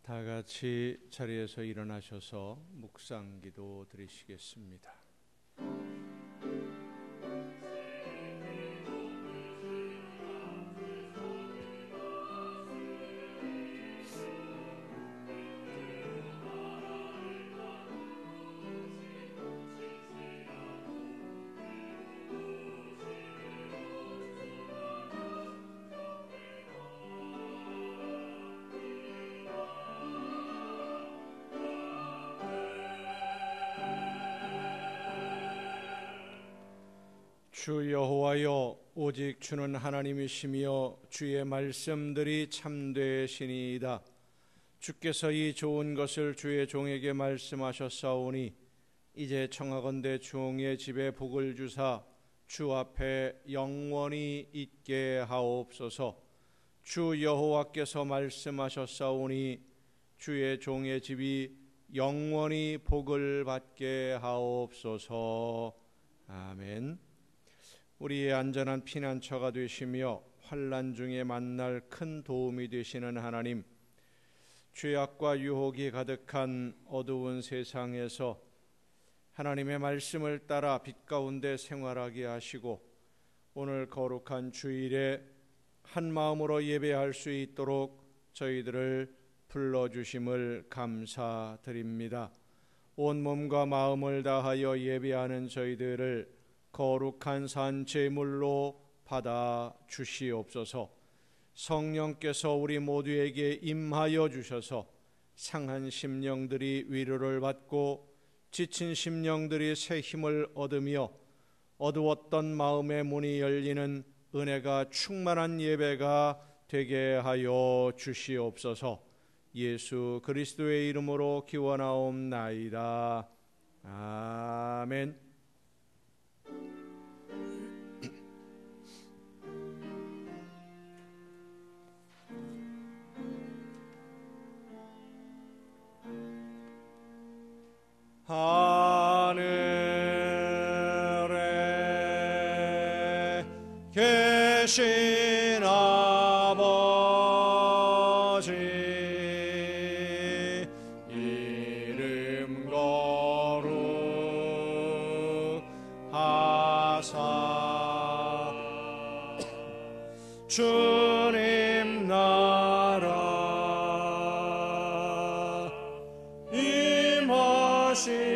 다 같이 자리에서 일어나셔서 묵상기도 드리시겠습니다. 주 여호와여, 오직 주는 하나님이시며 주의 말씀들이 참되시니이다. 주께서 이 좋은 것을 주의 종에게 말씀하셨사오니 이제 청하건대 종의 집에 복을 주사 주 앞에 영원히 있게 하옵소서. 주 여호와께서 말씀하셨사오니 주의 종의 집이 영원히 복을 받게 하옵소서. 아멘. 우리의 안전한 피난처가 되시며 환난 중에 만날 큰 도움이 되시는 하나님, 죄악과 유혹이 가득한 어두운 세상에서 하나님의 말씀을 따라 빛 가운데 생활하게 하시고 오늘 거룩한 주일에 한 마음으로 예배할 수 있도록 저희들을 불러주심을 감사드립니다. 온 몸과 마음을 다하여 예배하는 저희들을 거룩한 산 제물로 받아 주시옵소서. 성령께서 우리 모두에게 임하여 주셔서 상한 심령들이 위로를 받고 지친 심령들이 새 힘을 얻으며 어두웠던 마음의 문이 열리는 은혜가 충만한 예배가 되게 하여 주시옵소서. 예수 그리스도의 이름으로 기원하옵나이다. 아멘. 하늘에 계신 아버지, 이름 거룩하사 주님 나라 임하시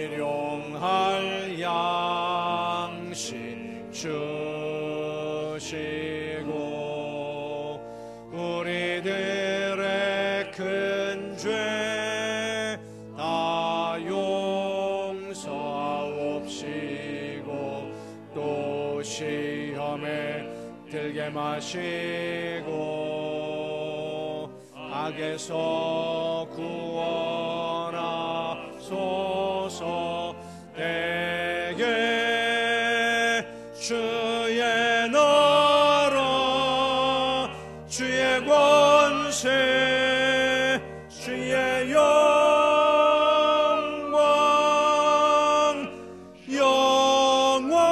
일용할 양식 주시고 우리들의 큰 죄 다 용서하옵시고 또 시험에 들게 마시고 악에서 구원하소서. 내게 주의 나라 주의 권세 주의 영광 영원히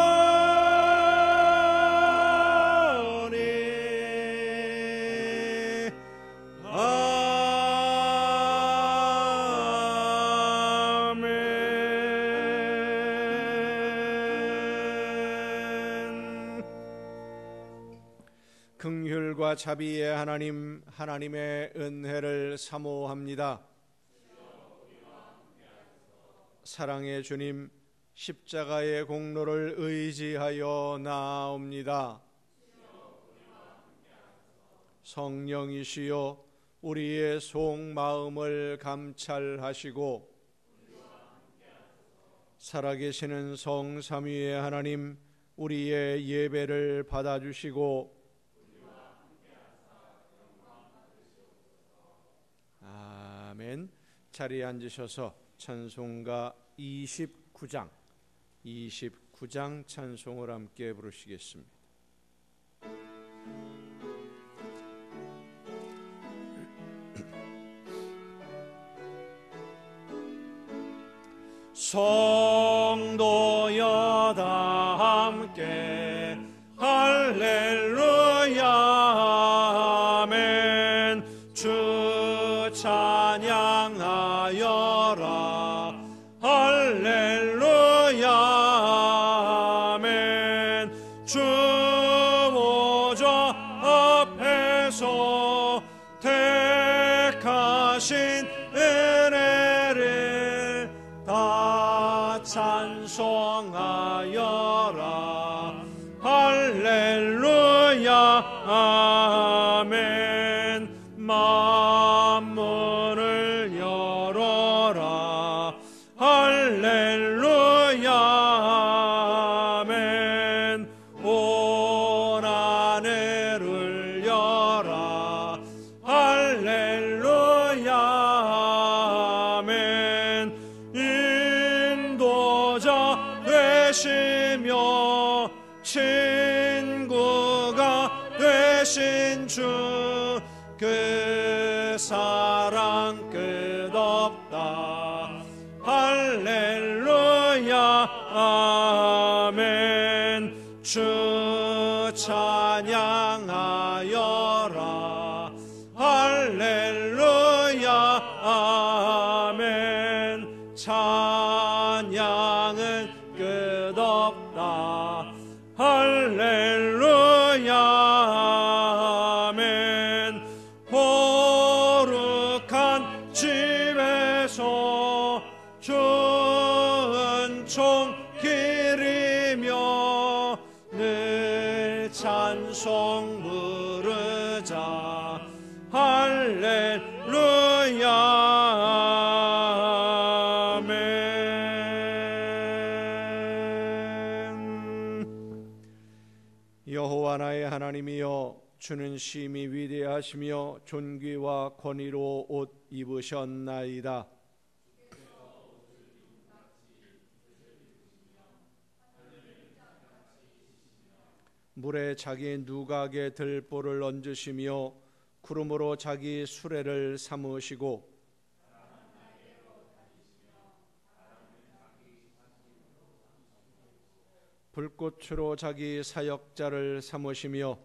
긍휼과 자비의 하나님, 하나님의 은혜를 사모합니다. 사랑의 주님, 십자가의 공로를 의지하여 나아옵니다. 성령이시여 우리의 속마음을 감찰하시고 살아계시는 성삼위의 하나님, 우리의 예배를 받아주시고 아멘. 자리에 앉으셔서 찬송가 29장 찬송을 함께 부르시겠습니다. 성도여 다 함께 할렐루야 아멘. 주 찬양하여라 할렐루야 아멘. 주 보좌 앞에서 택하신 은혜를 다 찬송하여라 할렐루야 아멘. 만문을 열어라 할렐루야 아멘. 온 하늘을 열라 할렐루야 아멘. 인도자 되시며 친구가 되신 주 그 사랑 끝없다 할렐루야 아멘. 주 찬양하여라 할렐루야 아멘. 찬양은 끝없다 할렐루야 아멘. 거룩한 집에서 은총 기리며 늘 찬송 부르자 할렐루야 아멘. 여호와 나의 하나님이여, 주는 심히 위대하시며 존귀와 권위로 옷 입으셨나이다. 물에 자기 누각에 들보를 얹으시며 구름으로 자기 수레를 삼으시고 불꽃으로 자기 사역자를 삼으시며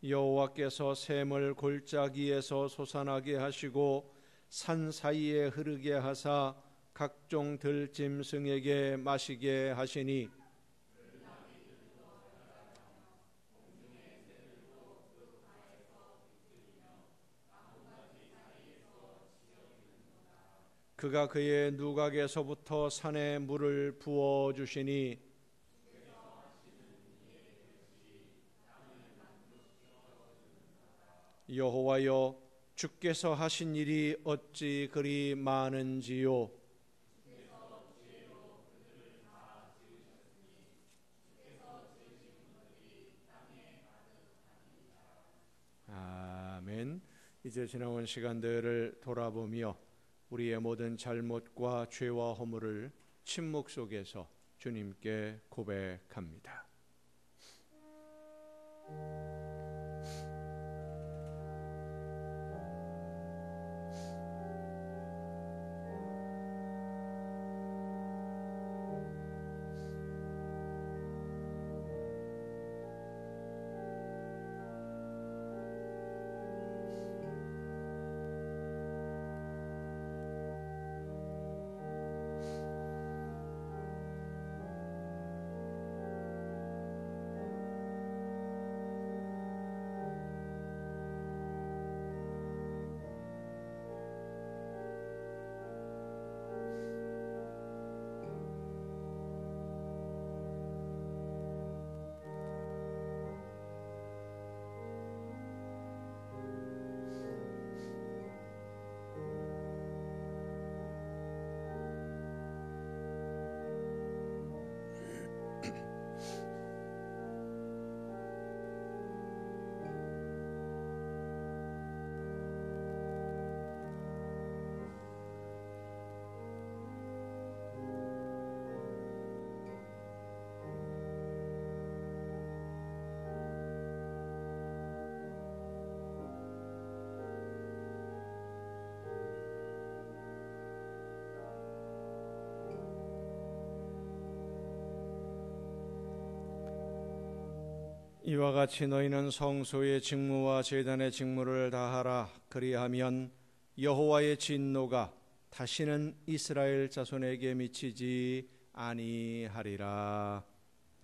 여호와께서 샘을 골짜기에서 솟아나게 하시고 산 사이에 흐르게 하사 각종 들짐승에게 마시게 하시니 그가 그의 누각에서부터 산에 물을 부어주시니 여호와여, 주께서 하신 일이 어찌 그리 많은지요. 아멘. 이제 지나온 시간들을 돌아보며 우리의 모든 잘못과 죄와 허물을 침묵 속에서 주님께 고백합니다. 이와 같이 너희는 성소의 직무와 제단의 직무를 다하라. 그리하면 여호와의 진노가 다시는 이스라엘 자손에게 미치지 아니하리라.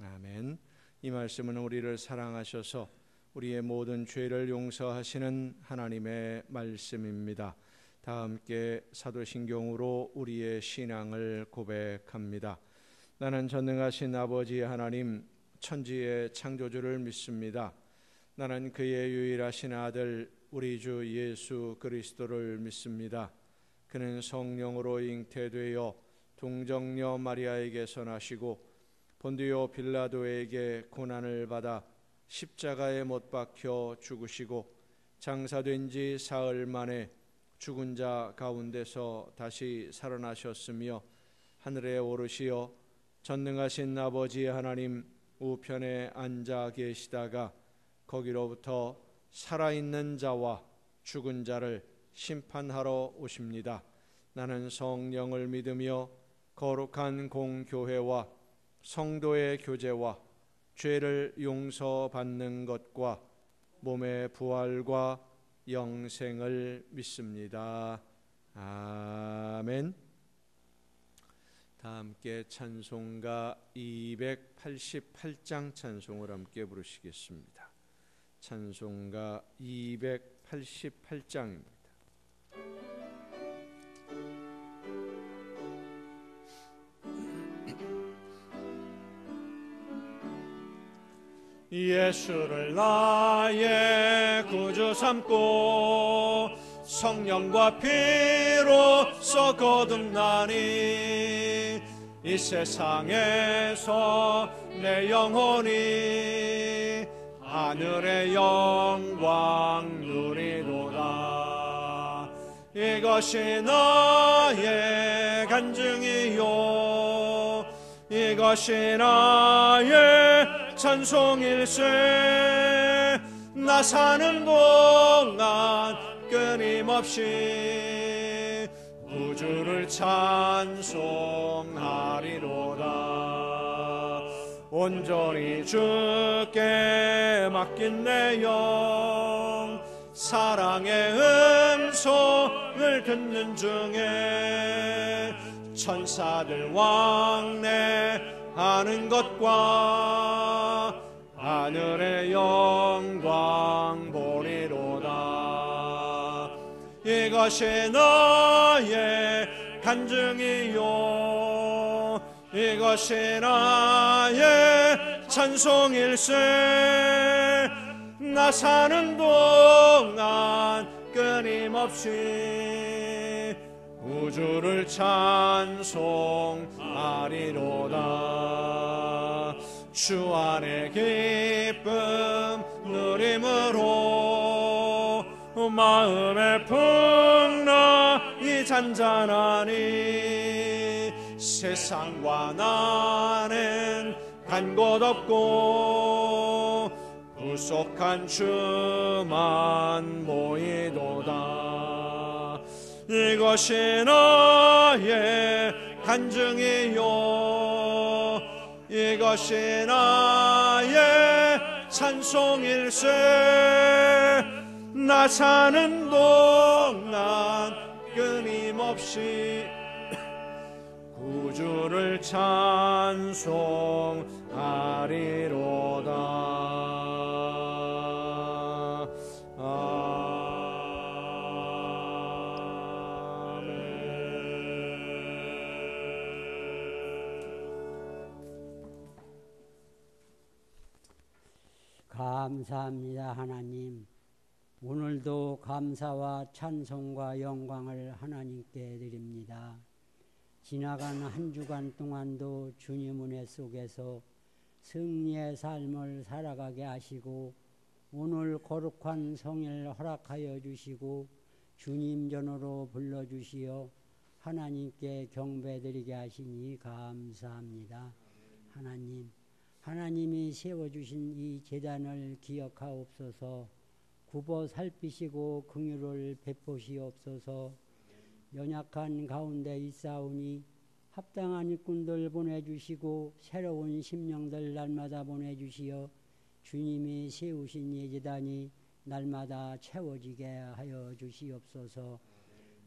아멘. 이 말씀은 우리를 사랑하셔서 우리의 모든 죄를 용서하시는 하나님의 말씀입니다. 다 함께 사도신경으로 우리의 신앙을 고백합니다. 나는 전능하신 아버지 하나님, 천지의 창조주를 믿습니다. 나는 그의 유일하신 아들 우리 주 예수 그리스도를 믿습니다. 그는 성령으로 잉태되어 동정녀 마리아에게서 나시고 본디오 빌라도에게 고난을 받아 십자가에 못 박혀 죽으시고 장사된 지 사흘 만에 죽은 자 가운데서 다시 살아나셨으며 하늘에 오르시어 전능하신 아버지 하나님 우편에 앉아 계시다가 거기로부터 살아있는 자와 죽은 자를 심판하러 오십니다. 나는 성령을 믿으며 거룩한 공교회와 성도의 교제와 죄를 용서받는 것과 몸의 부활과 영생을 믿습니다. 아멘. 다 함께 찬송가 288장 찬송을 함께 부르시겠습니다. 찬송가 288장입니다. 예수를 나의 구주 삼고 성령과 피로써 거듭나니 이 세상에서 내 영혼이 하늘의 영광 누리도다. 이것이 나의 간증이요 이것이 나의 찬송일세. 나 사는 동안 끊임없이 구주를 찬송하리로다. 온전히 주께 맡긴 내 영 사랑의 음성을 듣는 중에 천사들 왕래하는 것과 하늘의 영광 보리로다. 이것이 나의 간증이요 이것이 나의 찬송일세. 나 사는 동안 끊임없이 구주를 찬송하리로다. 주 안에 기쁨 누림으로 마음의 풍랑이 잔잔하니 세상과 나는 간 곳 없고 구속한 주만 보이도다. 이것이 나의 간증이요 이것이 나의 찬송일세. 나 사는 동안 끊임없이 구주를 찬송하리로다. 아멘. 감사합니다. 하나님, 오늘도 감사와 찬송과 영광을 하나님께 드립니다. 지나간 한 주간 동안도 주님 은혜 속에서 승리의 삶을 살아가게 하시고 오늘 거룩한 성일 허락하여 주시고 주님 전으로 불러주시어 하나님께 경배드리게 하시니 감사합니다. 하나님이 세워주신 이 제단을 기억하옵소서. 굽어 살피시고 긍휼을 베푸시옵소서. 연약한 가운데 있사오니 합당한 일꾼들 보내주시고 새로운 심령들 날마다 보내주시어 주님이 세우신 예제단이 날마다 채워지게 하여 주시옵소서.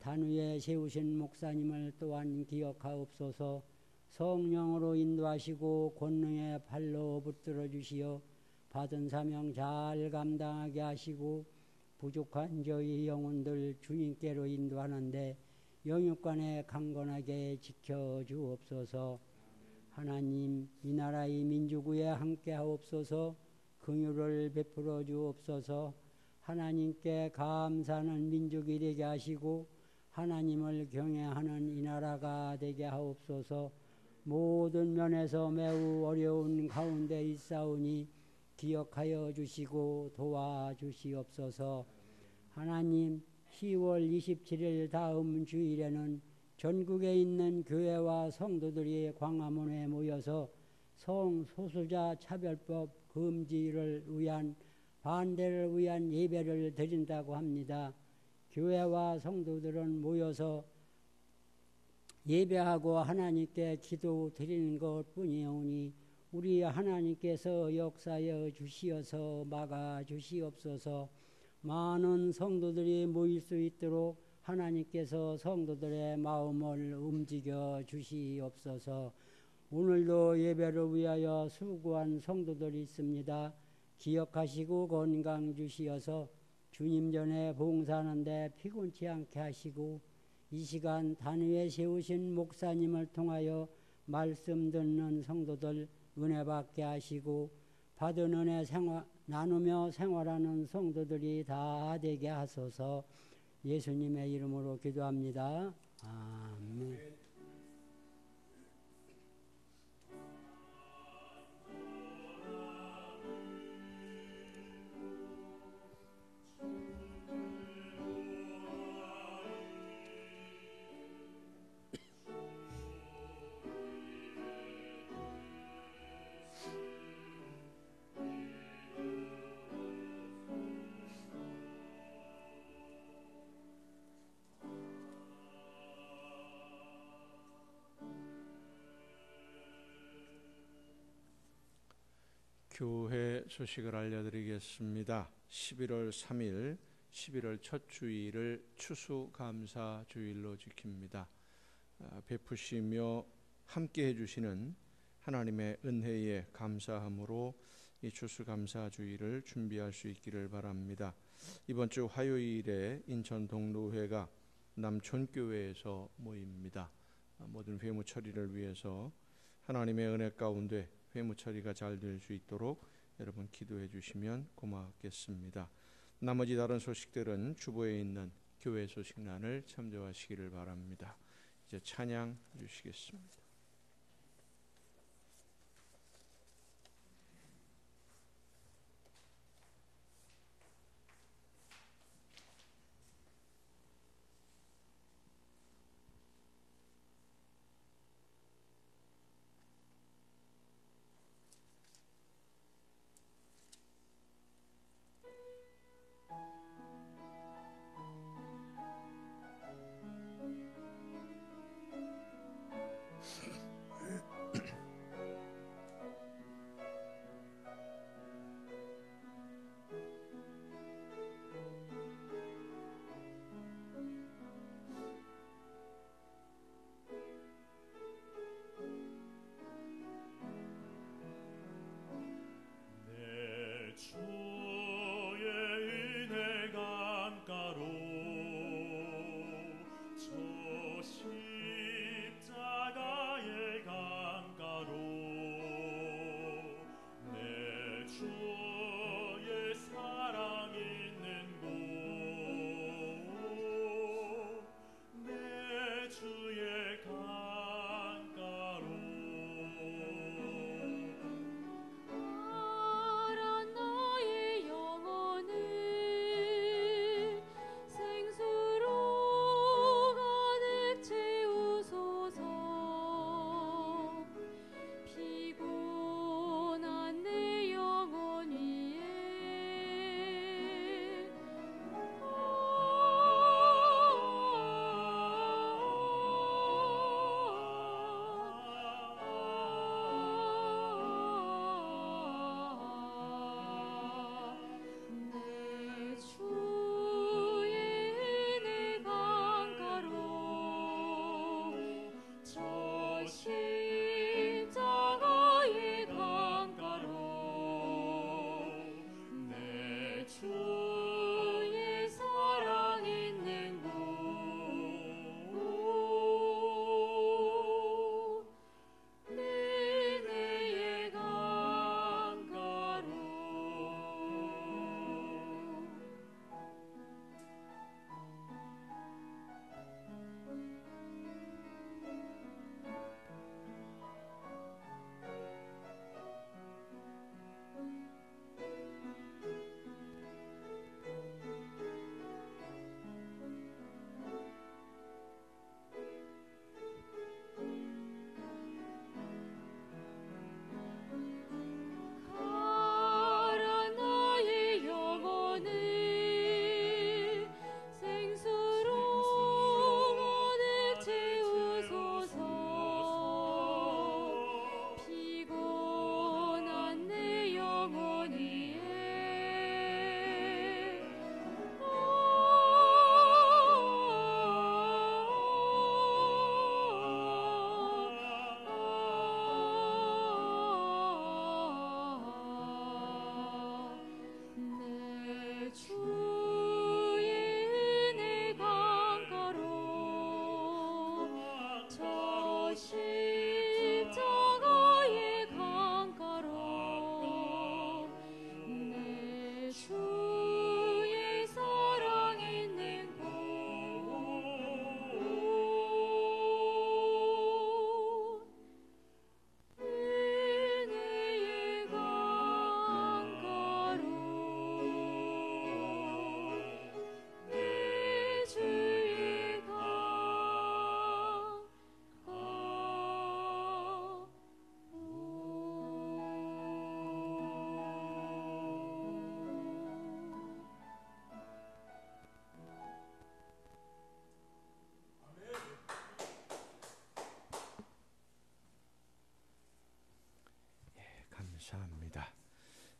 단위에 세우신 목사님을 또한 기억하옵소서. 성령으로 인도하시고 권능의 팔로 붙들어 주시어 받은 사명 잘 감당하게 하시고 부족한 저희 영혼들 주님께로 인도하는데 영육간에 강건하게 지켜주옵소서. 하나님, 이 나라의 민족 위에 함께 하옵소서. 긍휼을 베풀어 주옵소서. 하나님께 감사하는 민족이 되게 하시고 하나님을 경외하는 이 나라가 되게 하옵소서. 모든 면에서 매우 어려운 가운데 있사오니 기억하여 주시고 도와주시옵소서. 하나님, 10월 27일 다음 주일에는 전국에 있는 교회와 성도들이 광화문에 모여서 성소수자 차별법 금지를 위한 반대를 위한 예배를 드린다고 합니다. 교회와 성도들은 모여서 예배하고 하나님께 기도 드리는 것뿐이오니 우리 하나님께서 역사여 주시어서 막아 주시옵소서. 많은 성도들이 모일 수 있도록 하나님께서 성도들의 마음을 움직여 주시옵소서. 오늘도 예배를 위하여 수고한 성도들이 있습니다. 기억하시고 건강 주시어서 주님 전에 봉사하는데 피곤치 않게 하시고 이 시간 단위에 세우신 목사님을 통하여 말씀 듣는 성도들 은혜 받게 하시고 받은 은혜 나누며 생활하는 성도들이 다 되게 하소서. 예수님의 이름으로 기도합니다. 아멘. 교회 소식을 알려드리겠습니다. 11월 3일 11월 첫 주일을 추수감사 주일로 지킵니다. 베푸시며 함께 해주시는 하나님의 은혜에 감사함으로 이 추수감사 주일을 준비할 수 있기를 바랍니다. 이번 주 화요일에 인천 동로회가 남촌교회에서 모입니다. 모든 회무 처리를 위해서 하나님의 은혜 가운데 회무 처리가 잘 될 수 있도록 여러분 기도해 주시면 고맙겠습니다. 나머지 다른 소식들은 주보에 있는 교회 소식란을 참조하시기를 바랍니다. 이제 찬양 주시겠습니다. 피곤한 내 영혼 감사합니다.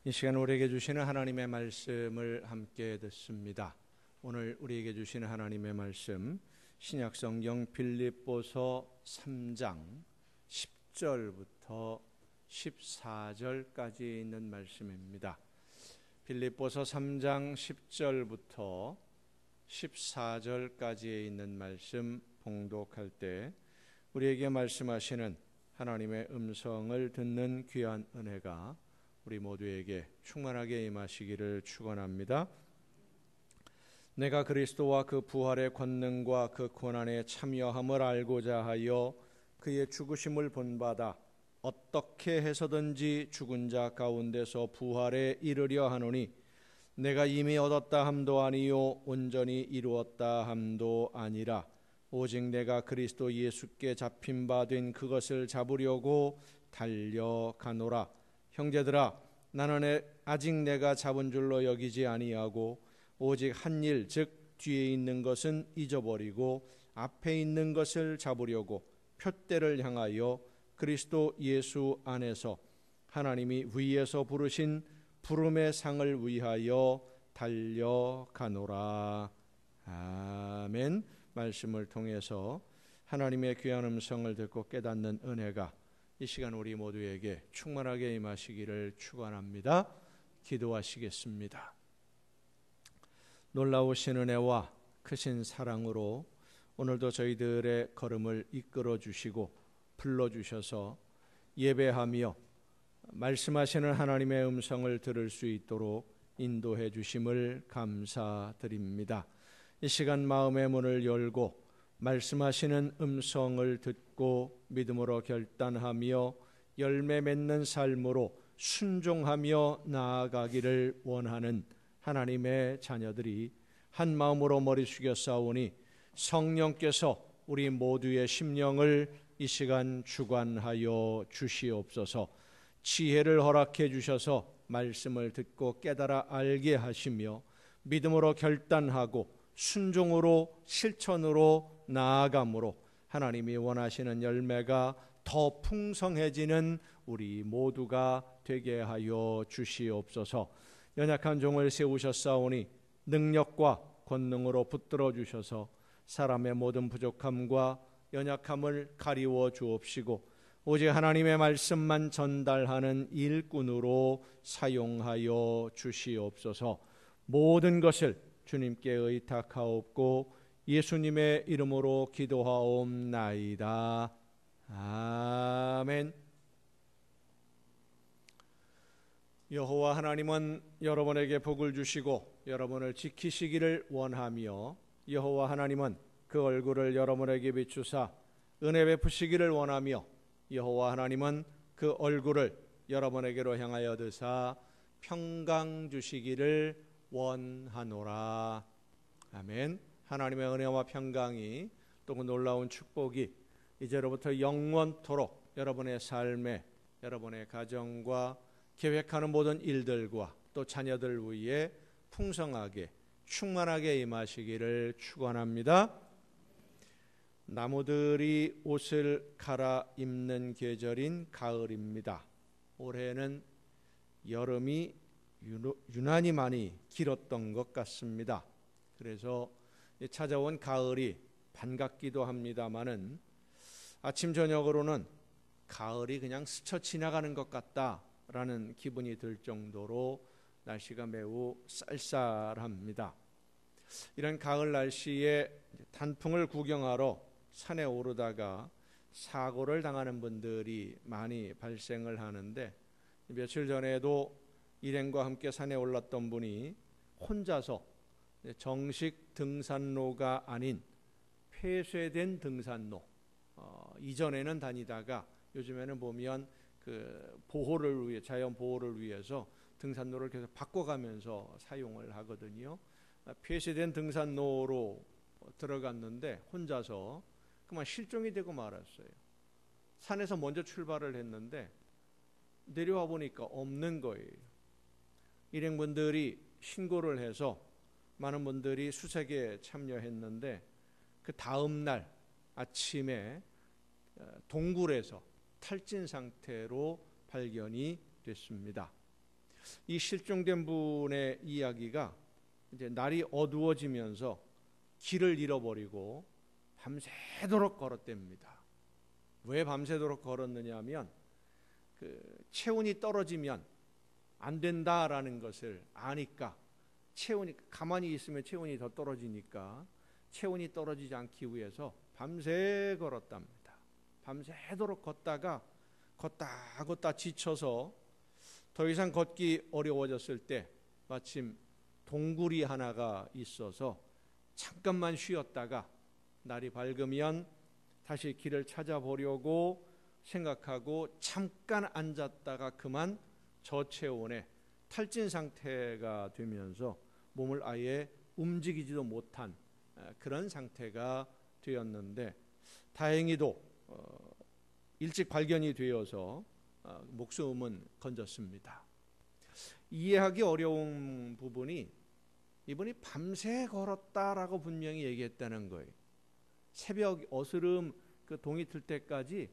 이 시간 우리에게 주시는 하나님의 말씀을 함께 듣습니다. 오늘 우리에게 주시는 하나님의 말씀 신약성경 빌립보서 3장 10절부터 14절까지 있는 말씀입니다. 빌립보서 3장 10절부터 14절까지에 있는 말씀 봉독할 때 우리에게 말씀하시는 하나님의 음성을 듣는 귀한 은혜가 우리 모두에게 충만하게 임하시기를 축원합니다. 내가 그리스도와 그 부활의 권능과 그 고난에 참여함을 알고자 하여 그의 죽으심을 본받아 어떻게 해서든지 죽은 자 가운데서 부활에 이르려 하노니 내가 이미 얻었다 함도 아니요 온전히 이루었다 함도 아니라 오직 내가 그리스도 예수께 잡힌 바 된 그것을 잡으려고 달려가노라. 형제들아, 나는 아직 내가 잡은 줄로 여기지 아니하고 오직 한 일, 즉 뒤에 있는 것은 잊어버리고 앞에 있는 것을 잡으려고 표대를 향하여 그리스도 예수 안에서 하나님이 위에서 부르신 부름의 상을 위하여 달려가노라. 아멘. 말씀을 통해서 하나님의 귀한 음성을 듣고 깨닫는 은혜가 이 시간 우리 모두에게 충만하게 임하시기를 축원합니다. 기도하시겠습니다. 놀라우신 은혜와 크신 사랑으로 오늘도 저희들의 걸음을 이끌어 주시고 불러 주셔서 예배하며 말씀하시는 하나님의 음성을 들을 수 있도록 인도해 주심을 감사드립니다. 이 시간 마음의 문을 열고 말씀하시는 음성을 듣고 믿음으로 결단하며 열매 맺는 삶으로 순종하며 나아가기를 원하는 하나님의 자녀들이 한 마음으로 머리 숙여 싸우니 성령께서 우리 모두의 심령을 이 시간 주관하여 주시옵소서. 지혜를 허락해 주셔서 말씀을 듣고 깨달아 알게 하시며 믿음으로 결단하고 순종으로 실천으로 나아감으로 하나님이 원하시는 열매가 더 풍성해지는 우리 모두가 되게 하여 주시옵소서. 연약한 종을 세우셨사오니 능력과 권능으로 붙들어 주셔서 사람의 모든 부족함과 연약함을 가리워 주옵시고 오직 하나님의 말씀만 전달하는 일꾼으로 사용하여 주시옵소서. 모든 것을 주님께 의탁하옵고 예수님의 이름으로 기도하옵나이다. 아멘. 여호와 하나님은 여러분에게 복을 주시고 여러분을 지키시기를 원하며 여호와 하나님은 그 얼굴을 여러분에게 비추사 은혜 베푸시기를 원하며 여호와 하나님은 그 얼굴을 여러분에게로 향하여 드사 평강 주시기를 원하노라. 아멘. 하나님의 은혜와 평강이 또 그 놀라운 축복이 이제로부터 영원토록 여러분의 삶에 여러분의 가정과 계획하는 모든 일들과 또 자녀들 위에 풍성하게 충만하게 임하시기를 축원합니다. 나무들이 옷을 갈아입는 계절인 가을입니다. 올해는 여름이 유난히 많이 길었던 것 같습니다. 그래서 찾아온 가을이 반갑기도 합니다마는 아침 저녁으로는 가을이 그냥 스쳐 지나가는 것 같다라는 기분이 들 정도로 날씨가 매우 쌀쌀합니다. 이런 가을 날씨에 단풍을 구경하러 산에 오르다가 사고를 당하는 분들이 많이 발생을 하는데 며칠 전에도 일행과 함께 산에 올랐던 분이 혼자서 정식 등산로가 아닌 폐쇄된 등산로 이전에는 다니다가 요즘에는 보면 그 보호를 위해 자연 보호를 위해서 등산로를 계속 바꿔가면서 사용을 하거든요. 폐쇄된 등산로로 들어갔는데 혼자서 그만 실종이 되고 말았어요. 산에서 먼저 출발을 했는데 내려와 보니까 없는 거예요. 일행분들이 신고를 해서 많은 분들이 수색에 참여했는데 그 다음 날 아침에 동굴에서 탈진 상태로 발견이 됐습니다. 이 실종된 분의 이야기가 이제 날이 어두워지면서 길을 잃어버리고 밤새도록 걸었답니다. 왜 밤새도록 걸었느냐 하면 체온이 떨어지면 안 된다라는 것을 아니까, 체온이 가만히 있으면 체온이 더 떨어지니까 체온이 떨어지지 않기 위해서 밤새 걸었답니다. 밤새도록 걷다가 걷다 지쳐서 더 이상 걷기 어려워졌을 때 마침 동굴이 하나가 있어서 잠깐만 쉬었다가 날이 밝으면 다시 길을 찾아보려고 생각하고 잠깐 앉았다가 그만 저체온에 탈진 상태가 되면서 몸을 아예 움직이지도 못한 그런 상태가 되었는데, 다행히도 일찍 발견이 되어서 목숨은 건졌습니다. 이해하기 어려운 부분이 이분이 밤새 걸었다라고 분명히 얘기했다는 거예요. 새벽 어스름 동이 틀 때까지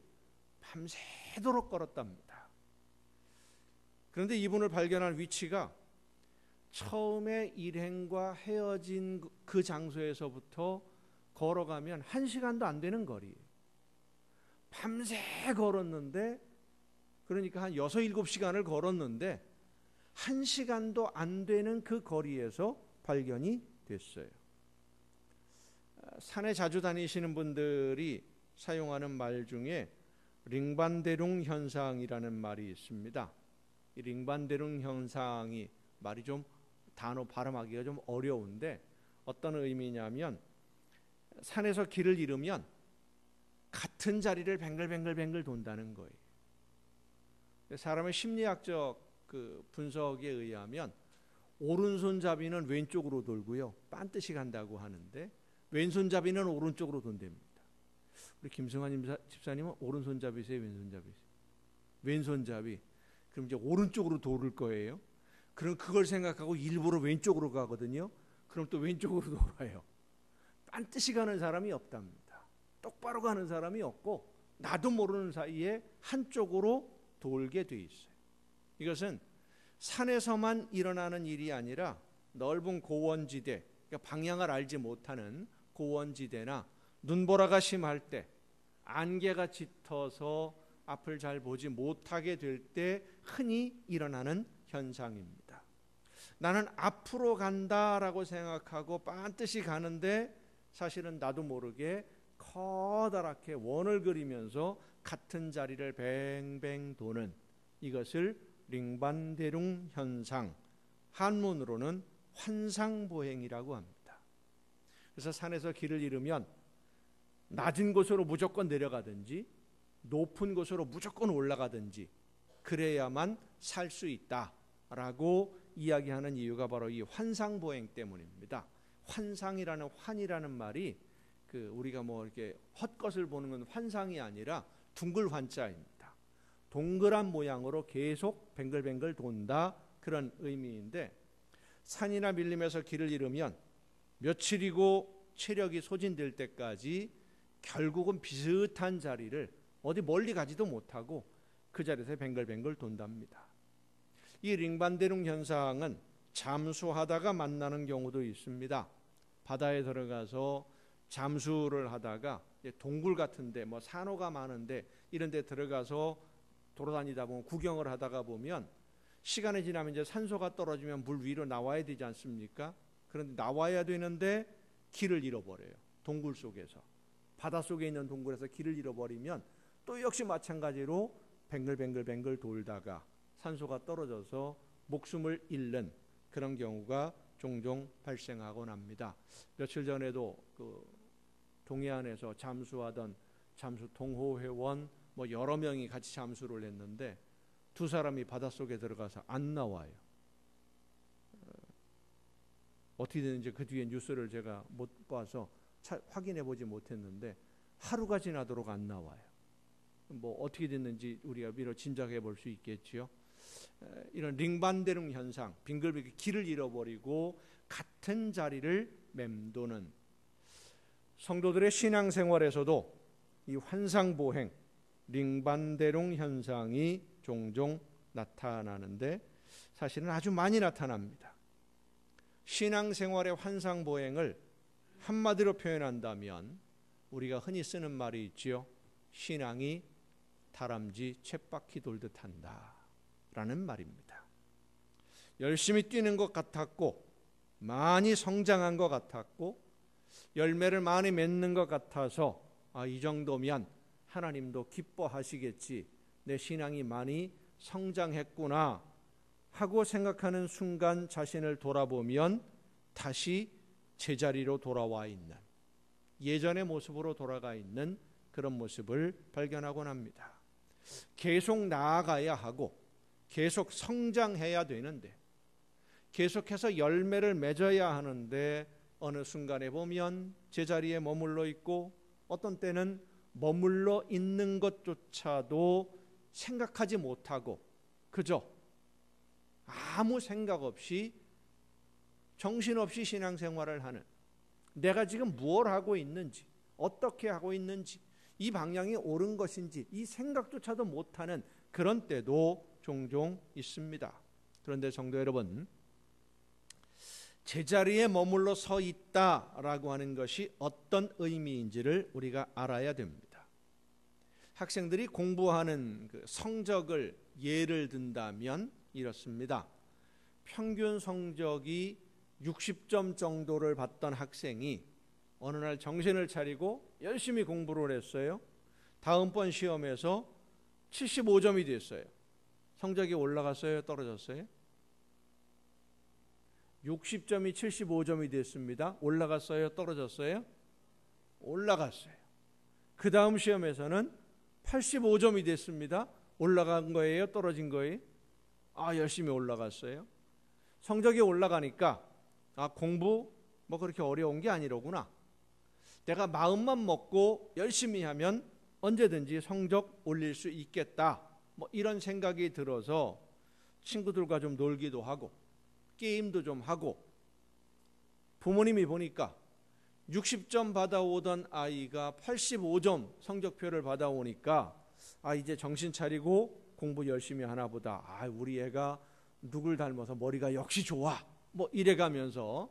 밤새도록 걸었답니다. 그런데 이분을 발견한 위치가 처음에 일행과 헤어진 그 장소에서부터 걸어가면 1시간도 안 되는 거리예요. 밤새 걸었는데, 그러니까 한 6, 7시간을 걸었는데 1시간도 안 되는 그 거리에서 발견이 됐어요. 산에 자주 다니시는 분들이 사용하는 말 중에 링반데룽 현상이라는 말이 있습니다. 이 링반데룽 현상이 말이 좀 단어 발음하기가 좀 어려운데 어떤 의미냐면, 산에서 길을 잃으면 같은 자리를 뱅글뱅글 돈다는 거예요. 사람의 심리학적 분석에 의하면 오른손잡이는 왼쪽으로 돌고요, 빤듯이 간다고 하는데 왼손잡이는 오른쪽으로 돈답니다. 우리 김승환 집사님은 오른손잡이세요, 왼손잡이세요? 왼손잡이. 그럼 이제 오른쪽으로 돌을 거예요. 그럼 그걸 생각하고 일부러 왼쪽으로 가거든요. 그럼 또 왼쪽으로 돌아요. 빤듯이 가는 사람이 없답니다. 똑바로 가는 사람이 없고 나도 모르는 사이에 한쪽으로 돌게 돼 있어요. 이것은 산에서만 일어나는 일이 아니라 넓은 고원지대, 그러니까 방향을 알지 못하는 고원지대나 눈보라가 심할 때, 안개가 짙어서 앞을 잘 보지 못하게 될 때 흔히 일어나는 현상입니다. 나는 앞으로 간다라고 생각하고 빤듯이 가는데 사실은 나도 모르게 커다랗게 원을 그리면서 같은 자리를 뱅뱅 도는, 이것을 링반데룽 현상, 한문으로는 환상보행이라고 합니다. 그래서 산에서 길을 잃으면 낮은 곳으로 무조건 내려가든지 높은 곳으로 무조건 올라가든지 그래야만 살 수 있다라고 이야기하는 이유가 바로 이 환상보행 때문입니다. 환상이라는, 환이라는 말이 우리가 뭐 이렇게 헛것을 보는 건 환상이 아니라 둥글 환자입니다. 동그란 모양으로 계속 뱅글뱅글 돈다, 그런 의미인데, 산이나 밀림에서 길을 잃으면 며칠이고 체력이 소진될 때까지 결국은 비슷한 자리를 어디 멀리 가지도 못하고 그 자리에서 뱅글뱅글 돈답니다. 이 링반데룽 현상은 잠수하다가 만나는 경우도 있습니다. 바다에 들어가서 잠수를 하다가 동굴 같은데, 뭐 산호가 많은데 이런 데 들어가서 돌아다니다 보면, 구경을 하다가 보면 시간이 지나면 이제 산소가 떨어지면 물 위로 나와야 되지 않습니까? 그런데 나와야 되는데 길을 잃어버려요. 동굴 속에서, 바닷속에 있는 동굴에서 길을 잃어버리면 또 역시 마찬가지로 뱅글뱅글 돌다가 산소가 떨어져서 목숨을 잃는 그런 경우가 종종 발생하곤 합니다. 며칠 전에도 동해안에서 잠수하던 잠수 동호회원 뭐 여러 명이 같이 잠수를 했는데 두 사람이 바닷속에 들어가서 안 나와요. 어떻게 됐는지 그 뒤에 뉴스를 제가 못 봐서 확인해 보지 못했는데 하루가 지나도록 안 나와요. 뭐 어떻게 됐는지 우리가 미처 짐작해 볼 수 있겠지요. 이런 링반데룽 현상, 빙글빙글 길을 잃어버리고 같은 자리를 맴도는, 성도들의 신앙생활에서도 이 환상보행, 링반데룽 현상이 종종 나타나는데 사실은 아주 많이 나타납니다. 신앙생활의 환상보행을 한마디로 표현한다면 우리가 흔히 쓰는 말이 있지요. 신앙이 다람쥐 쳇바퀴 돌듯 한다 라는 말입니다. 열심히 뛰는 것 같았고 많이 성장한 것 같았고 열매를 많이 맺는 것 같아서 이 정도면 하나님도 기뻐하시겠지, 내 신앙이 많이 성장했구나 하고 생각하는 순간 자신을 돌아보면 다시 제자리로 돌아와 있는, 예전의 모습으로 돌아가 있는 그런 모습을 발견하곤 합니다. 계속 나아가야 하고 계속 성장해야 되는데, 계속해서 열매를 맺어야 하는데 어느 순간에 보면 제자리에 머물러 있고 어떤 때는 머물러 있는 것조차도 생각하지 못하고 그저 아무 생각 없이 정신없이 신앙생활을 하는, 내가 지금 무엇을 하고 있는지, 어떻게 하고 있는지, 이 방향이 옳은 것인지 이 생각조차도 못하는 그런 때도 종종 있습니다. 그런데 성도 여러분, 제자리에 머물러 서 있다라고 하는 것이 어떤 의미인지를 우리가 알아야 됩니다. 학생들이 공부하는 그 성적을 예를 든다면 이렇습니다. 평균 성적이 60점 정도를 받던 학생이 어느 날 정신을 차리고 열심히 공부를 했어요. 다음번 시험에서 75점이 됐어요. 성적이 올라갔어요? 떨어졌어요? 60점이 75점이 됐습니다. 올라갔어요? 떨어졌어요? 올라갔어요. 그 다음 시험에서는 85점이 됐습니다. 올라간 거예요? 떨어진 거예요? 열심히 올라갔어요. 성적이 올라가니까 공부 뭐 그렇게 어려운 게 아니로구나. 내가 마음만 먹고 열심히 하면 언제든지 성적 올릴 수 있겠다. 뭐 이런 생각이 들어서 친구들과 좀 놀기도 하고 게임도 좀 하고, 부모님이 보니까 60점 받아오던 아이가 85점 성적표를 받아오니까 이제 정신 차리고 공부 열심히 하나 보다. 우리 애가 누굴 닮아서 머리가 역시 좋아. 뭐 이래가면서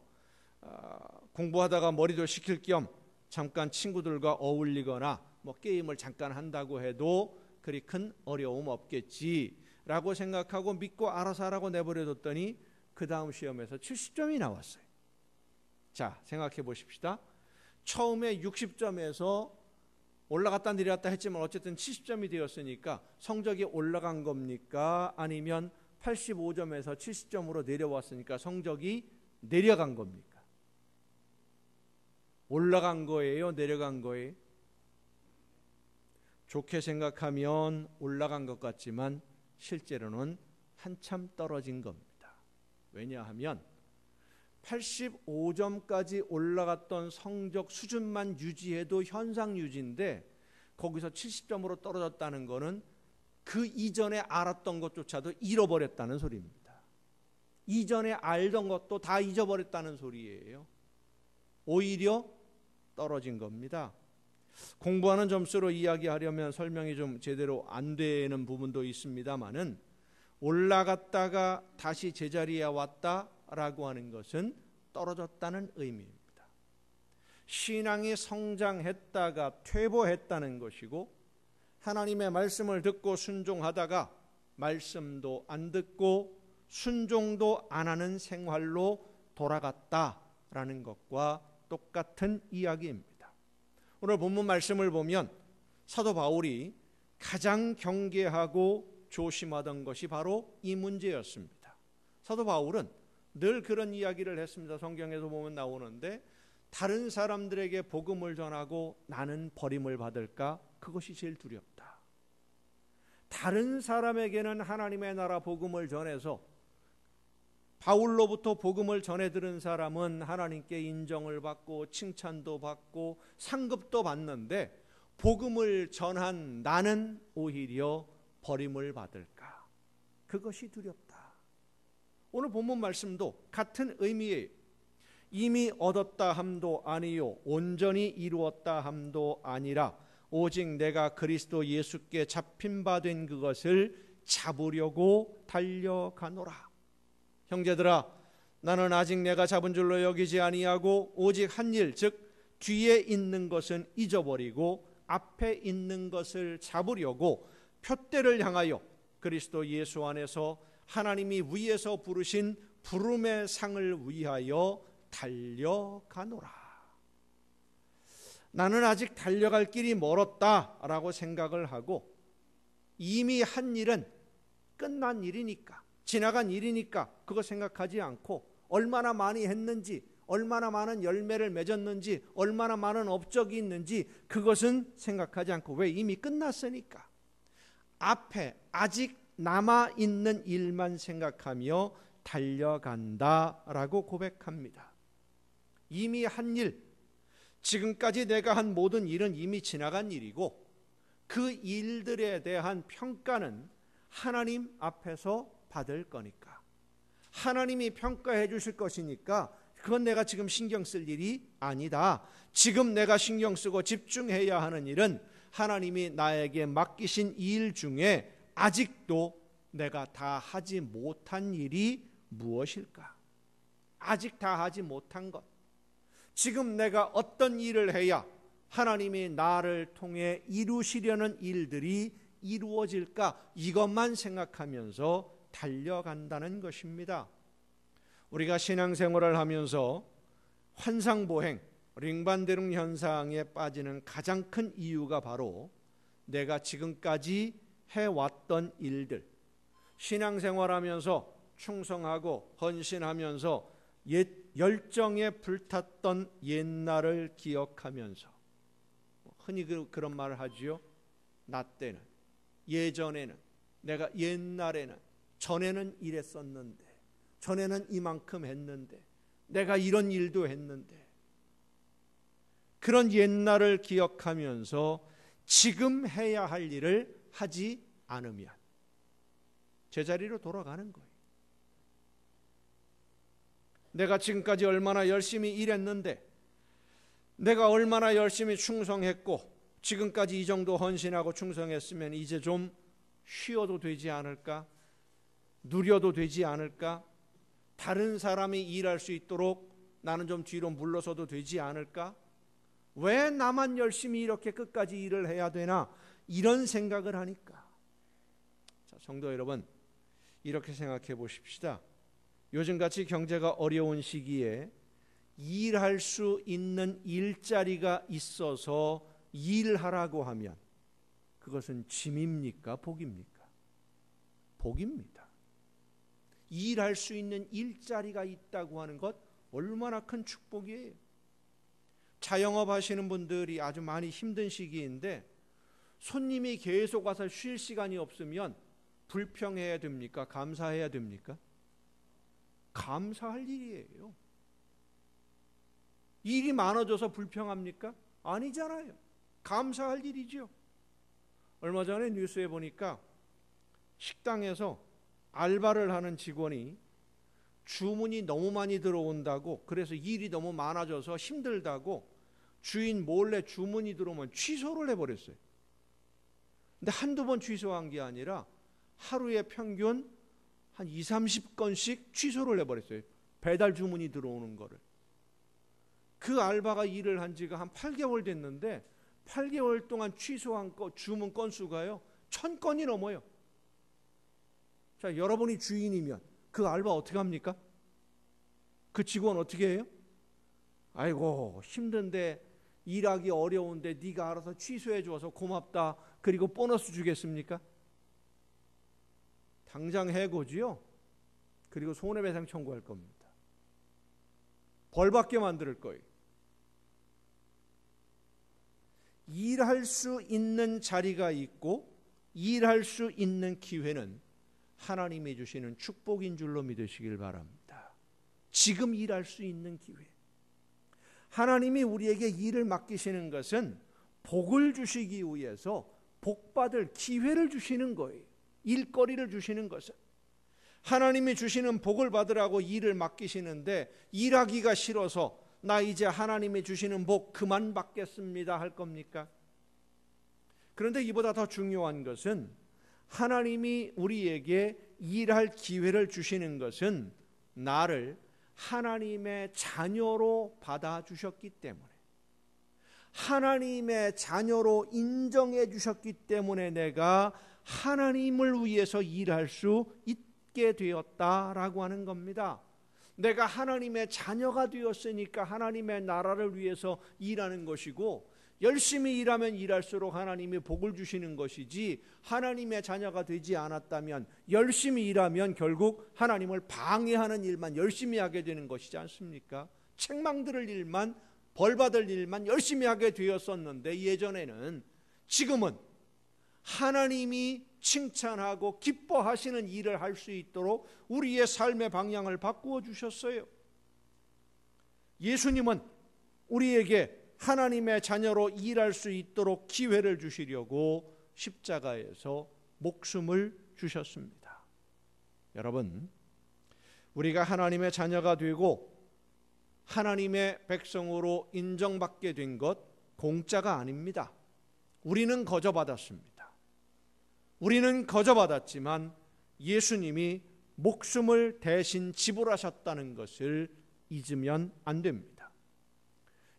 공부하다가 머리도 식힐 겸 잠깐 친구들과 어울리거나 뭐 게임을 잠깐 한다고 해도 그리 큰 어려움 없겠지라고 생각하고 믿고 알아서 하라고 내버려뒀더니 그 다음 시험에서 70점이 나왔어요. 자, 생각해 보십시다. 처음에 60점에서 올라갔다 내려갔다 했지만 어쨌든 70점이 되었으니까 성적이 올라간 겁니까? 아니면 85점에서 70점으로 내려왔으니까 성적이 내려간 겁니까? 올라간 거예요? 내려간 거예요? 좋게 생각하면 올라간 것 같지만 실제로는 한참 떨어진 겁니다. 왜냐하면 85점까지 올라갔던 성적 수준만 유지해도 현상 유지인데 거기서 70점으로 떨어졌다는 것은 그 이전에 알았던 것조차도 잃어버렸다는 소리입니다. 이전에 알던 것도 다 잊어버렸다는 소리예요. 오히려 떨어진 겁니다. 공부하는 점수로 이야기하려면 설명이 좀 제대로 안 되는 부분도 있습니다만은 올라갔다가 다시 제자리에 왔다라고 하는 것은 떨어졌다는 의미입니다. 신앙이 성장했다가 퇴보했다는 것이고, 하나님의 말씀을 듣고 순종하다가 말씀도 안 듣고 순종도 안 하는 생활로 돌아갔다라는 것과 똑같은 이야기입니다. 오늘 본문 말씀을 보면 사도 바울이 가장 경계하고 조심하던 것이 바로 이 문제였습니다. 사도 바울은 늘 그런 이야기를 했습니다. 성경에서 보면 나오는데, 다른 사람들에게 복음을 전하고 나는 버림을 받을까? 그것이 제일 두렵다. 다른 사람에게는 하나님의 나라 복음을 전해서 바울로부터 복음을 전해 들은 사람은 하나님께 인정을 받고 칭찬도 받고 상급도 받는데, 복음을 전한 나는 오히려 버림을 받을까? 그것이 두렵다. 오늘 본문 말씀도 같은 의미예요. 이미 얻었다 함도 아니요 온전히 이루었다 함도 아니라 오직 내가 그리스도 예수께 잡힌 바 된 그것을 잡으려고 달려가노라. 형제들아, 나는 아직 내가 잡은 줄로 여기지 아니하고 오직 한 일, 즉 뒤에 있는 것은 잊어버리고 앞에 있는 것을 잡으려고 표대를 향하여 그리스도 예수 안에서 하나님이 위에서 부르신 부름의 상을 위하여 달려가노라. 나는 아직 달려갈 길이 멀었다라고 생각을 하고 이미 한 일은 끝난 일이니까, 지나간 일이니까 그거 생각하지 않고 얼마나 많이 했는지, 얼마나 많은 열매를 맺었는지, 얼마나 많은 업적이 있는지 그것은 생각하지 않고, 왜? 이미 끝났으니까 앞에 아직 남아있는 일만 생각하며 달려간다라고 고백합니다. 이미 한 일, 지금까지 내가 한 모든 일은 이미 지나간 일이고 그 일들에 대한 평가는 하나님 앞에서 받을 거니까, 하나님이 평가해 주실 것이니까 그건 내가 지금 신경 쓸 일이 아니다. 지금 내가 신경 쓰고 집중해야 하는 일은 하나님이 나에게 맡기신 일 중에 아직도 내가 다 하지 못한 일이 무엇일까? 아직 다 하지 못한 것, 지금 내가 어떤 일을 해야 하나님이 나를 통해 이루시려는 일들이 이루어질까? 이것만 생각하면서 달려간다는 것입니다. 우리가 신앙생활을 하면서 환상보행, 링반대릉 현상에 빠지는 가장 큰 이유가 바로 내가 지금까지 해왔던 일들, 신앙생활하면서 충성하고 헌신하면서 열정에 불탔던 옛날을 기억하면서, 흔히 그런 말을 하지요. 나 때는, 예전에는, 내가 옛날에는, 전에는 이랬었는데, 전에는 이만큼 했는데, 내가 이런 일도 했는데, 그런 옛날을 기억하면서 지금 해야 할 일을 하지 않으면 제자리로 돌아가는 거예요. 내가 지금까지 얼마나 열심히 일했는데, 내가 얼마나 열심히 충성했고 지금까지 이 정도 헌신하고 충성했으면 이제 좀 쉬어도 되지 않을까? 누려도 되지 않을까? 다른 사람이 일할 수 있도록 나는 좀 뒤로 물러서도 되지 않을까? 왜 나만 열심히 이렇게 끝까지 일을 해야 되나? 이런 생각을 하니까. 자, 성도 여러분, 이렇게 생각해 보십시다. 요즘같이 경제가 어려운 시기에 일할 수 있는 일자리가 있어서 일하라고 하면 그것은 짐입니까? 복입니까? 복입니다. 일할 수 있는 일자리가 있다고 하는 것 얼마나 큰 축복이에요. 자영업 하시는 분들이 아주 많이 힘든 시기인데 손님이 계속 와서 쉴 시간이 없으면 불평해야 됩니까? 감사해야 됩니까? 감사할 일이에요. 일이 많아져서 불평합니까? 아니잖아요. 감사할 일이죠. 얼마 전에 뉴스에 보니까 식당에서 알바를 하는 직원이 주문이 너무 많이 들어온다고, 그래서 일이 너무 많아져서 힘들다고 주인 몰래 주문이 들어오면 취소를 해버렸어요. 근데 한두 번 취소한 게 아니라 하루에 평균 한 20-30건씩 취소를 해버렸어요. 배달 주문이 들어오는 거를. 그 알바가 일을 한 지가 한 8개월 됐는데 8개월 동안 취소한 주문 건수가요 1000건이 넘어요. 자, 여러분이 주인이면 그 알바 어떻게 합니까? 그 직원 어떻게 해요? 아이고 힘든데, 일하기 어려운데 네가 알아서 취소해 줘서 고맙다, 그리고 보너스 주겠습니까? 당장 해고지요. 그리고 손해배상 청구할 겁니다. 벌받게 만들 거예요. 일할 수 있는 자리가 있고 일할 수 있는 기회는 하나님이 주시는 축복인 줄로 믿으시길 바랍니다. 지금 일할 수 있는 기회, 하나님이 우리에게 일을 맡기시는 것은 복을 주시기 위해서 복받을 기회를 주시는 거예요. 일거리를 주시는 것은 하나님이 주시는 복을 받으라고 일을 맡기시는데 일하기가 싫어서 나 이제 하나님이 주시는 복 그만 받겠습니다 할 겁니까? 그런데 이보다 더 중요한 것은 하나님이 우리에게 일할 기회를 주시는 것은 나를 하나님의 자녀로 받아주셨기 때문에, 하나님의 자녀로 인정해 주셨기 때문에 내가 하나님을 위해서 일할 수 있게 되었다라고 하는 겁니다. 내가 하나님의 자녀가 되었으니까 하나님의 나라를 위해서 일하는 것이고, 열심히 일하면 일할수록 하나님이 복을 주시는 것이지, 하나님의 자녀가 되지 않았다면 열심히 일하면 결국 하나님을 방해하는 일만 열심히 하게 되는 것이지 않습니까? 책망 들을 일만, 벌 받을 일만 열심히 하게 되었었는데 예전에는, 지금은 하나님이 칭찬하고 기뻐하시는 일을 할 수 있도록 우리의 삶의 방향을 바꾸어 주셨어요. 예수님은 우리에게 하나님의 자녀로 일할 수 있도록 기회를 주시려고 십자가에서 목숨을 주셨습니다. 여러분, 우리가 하나님의 자녀가 되고 하나님의 백성으로 인정받게 된 것 공짜가 아닙니다. 우리는 거저받았습니다. 우리는 거저받았지만 예수님이 목숨을 대신 지불하셨다는 것을 잊으면 안 됩니다.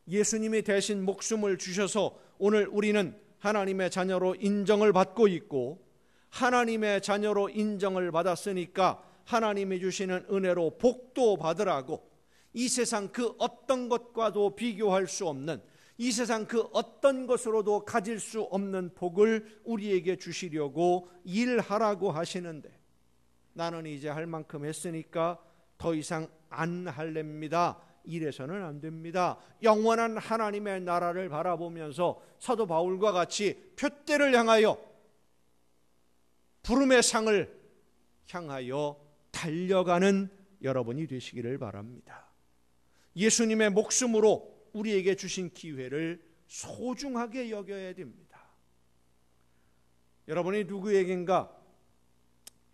예수님이 대신 목숨을 주셔서 오늘 우리는 하나님의 자녀로 인정을 받고 있고, 하나님의 자녀로 인정을 받았으니까 하나님이 주시는 은혜로 복도 받으라고, 이 세상 그 어떤 것과도 비교할 수 없는, 이 세상 그 어떤 것으로도 가질 수 없는 복을 우리에게 주시려고 일하라고 하시는데, 나는 이제 할 만큼 했으니까 더 이상 안 할랍니다. 이래서는 안 됩니다. 영원한 하나님의 나라를 바라보면서 사도 바울과 같이 표대를 향하여, 부름의 상을 향하여 달려가는 여러분이 되시기를 바랍니다. 예수님의 목숨으로 우리에게 주신 기회를 소중하게 여겨야 됩니다. 여러분이 누구에겐가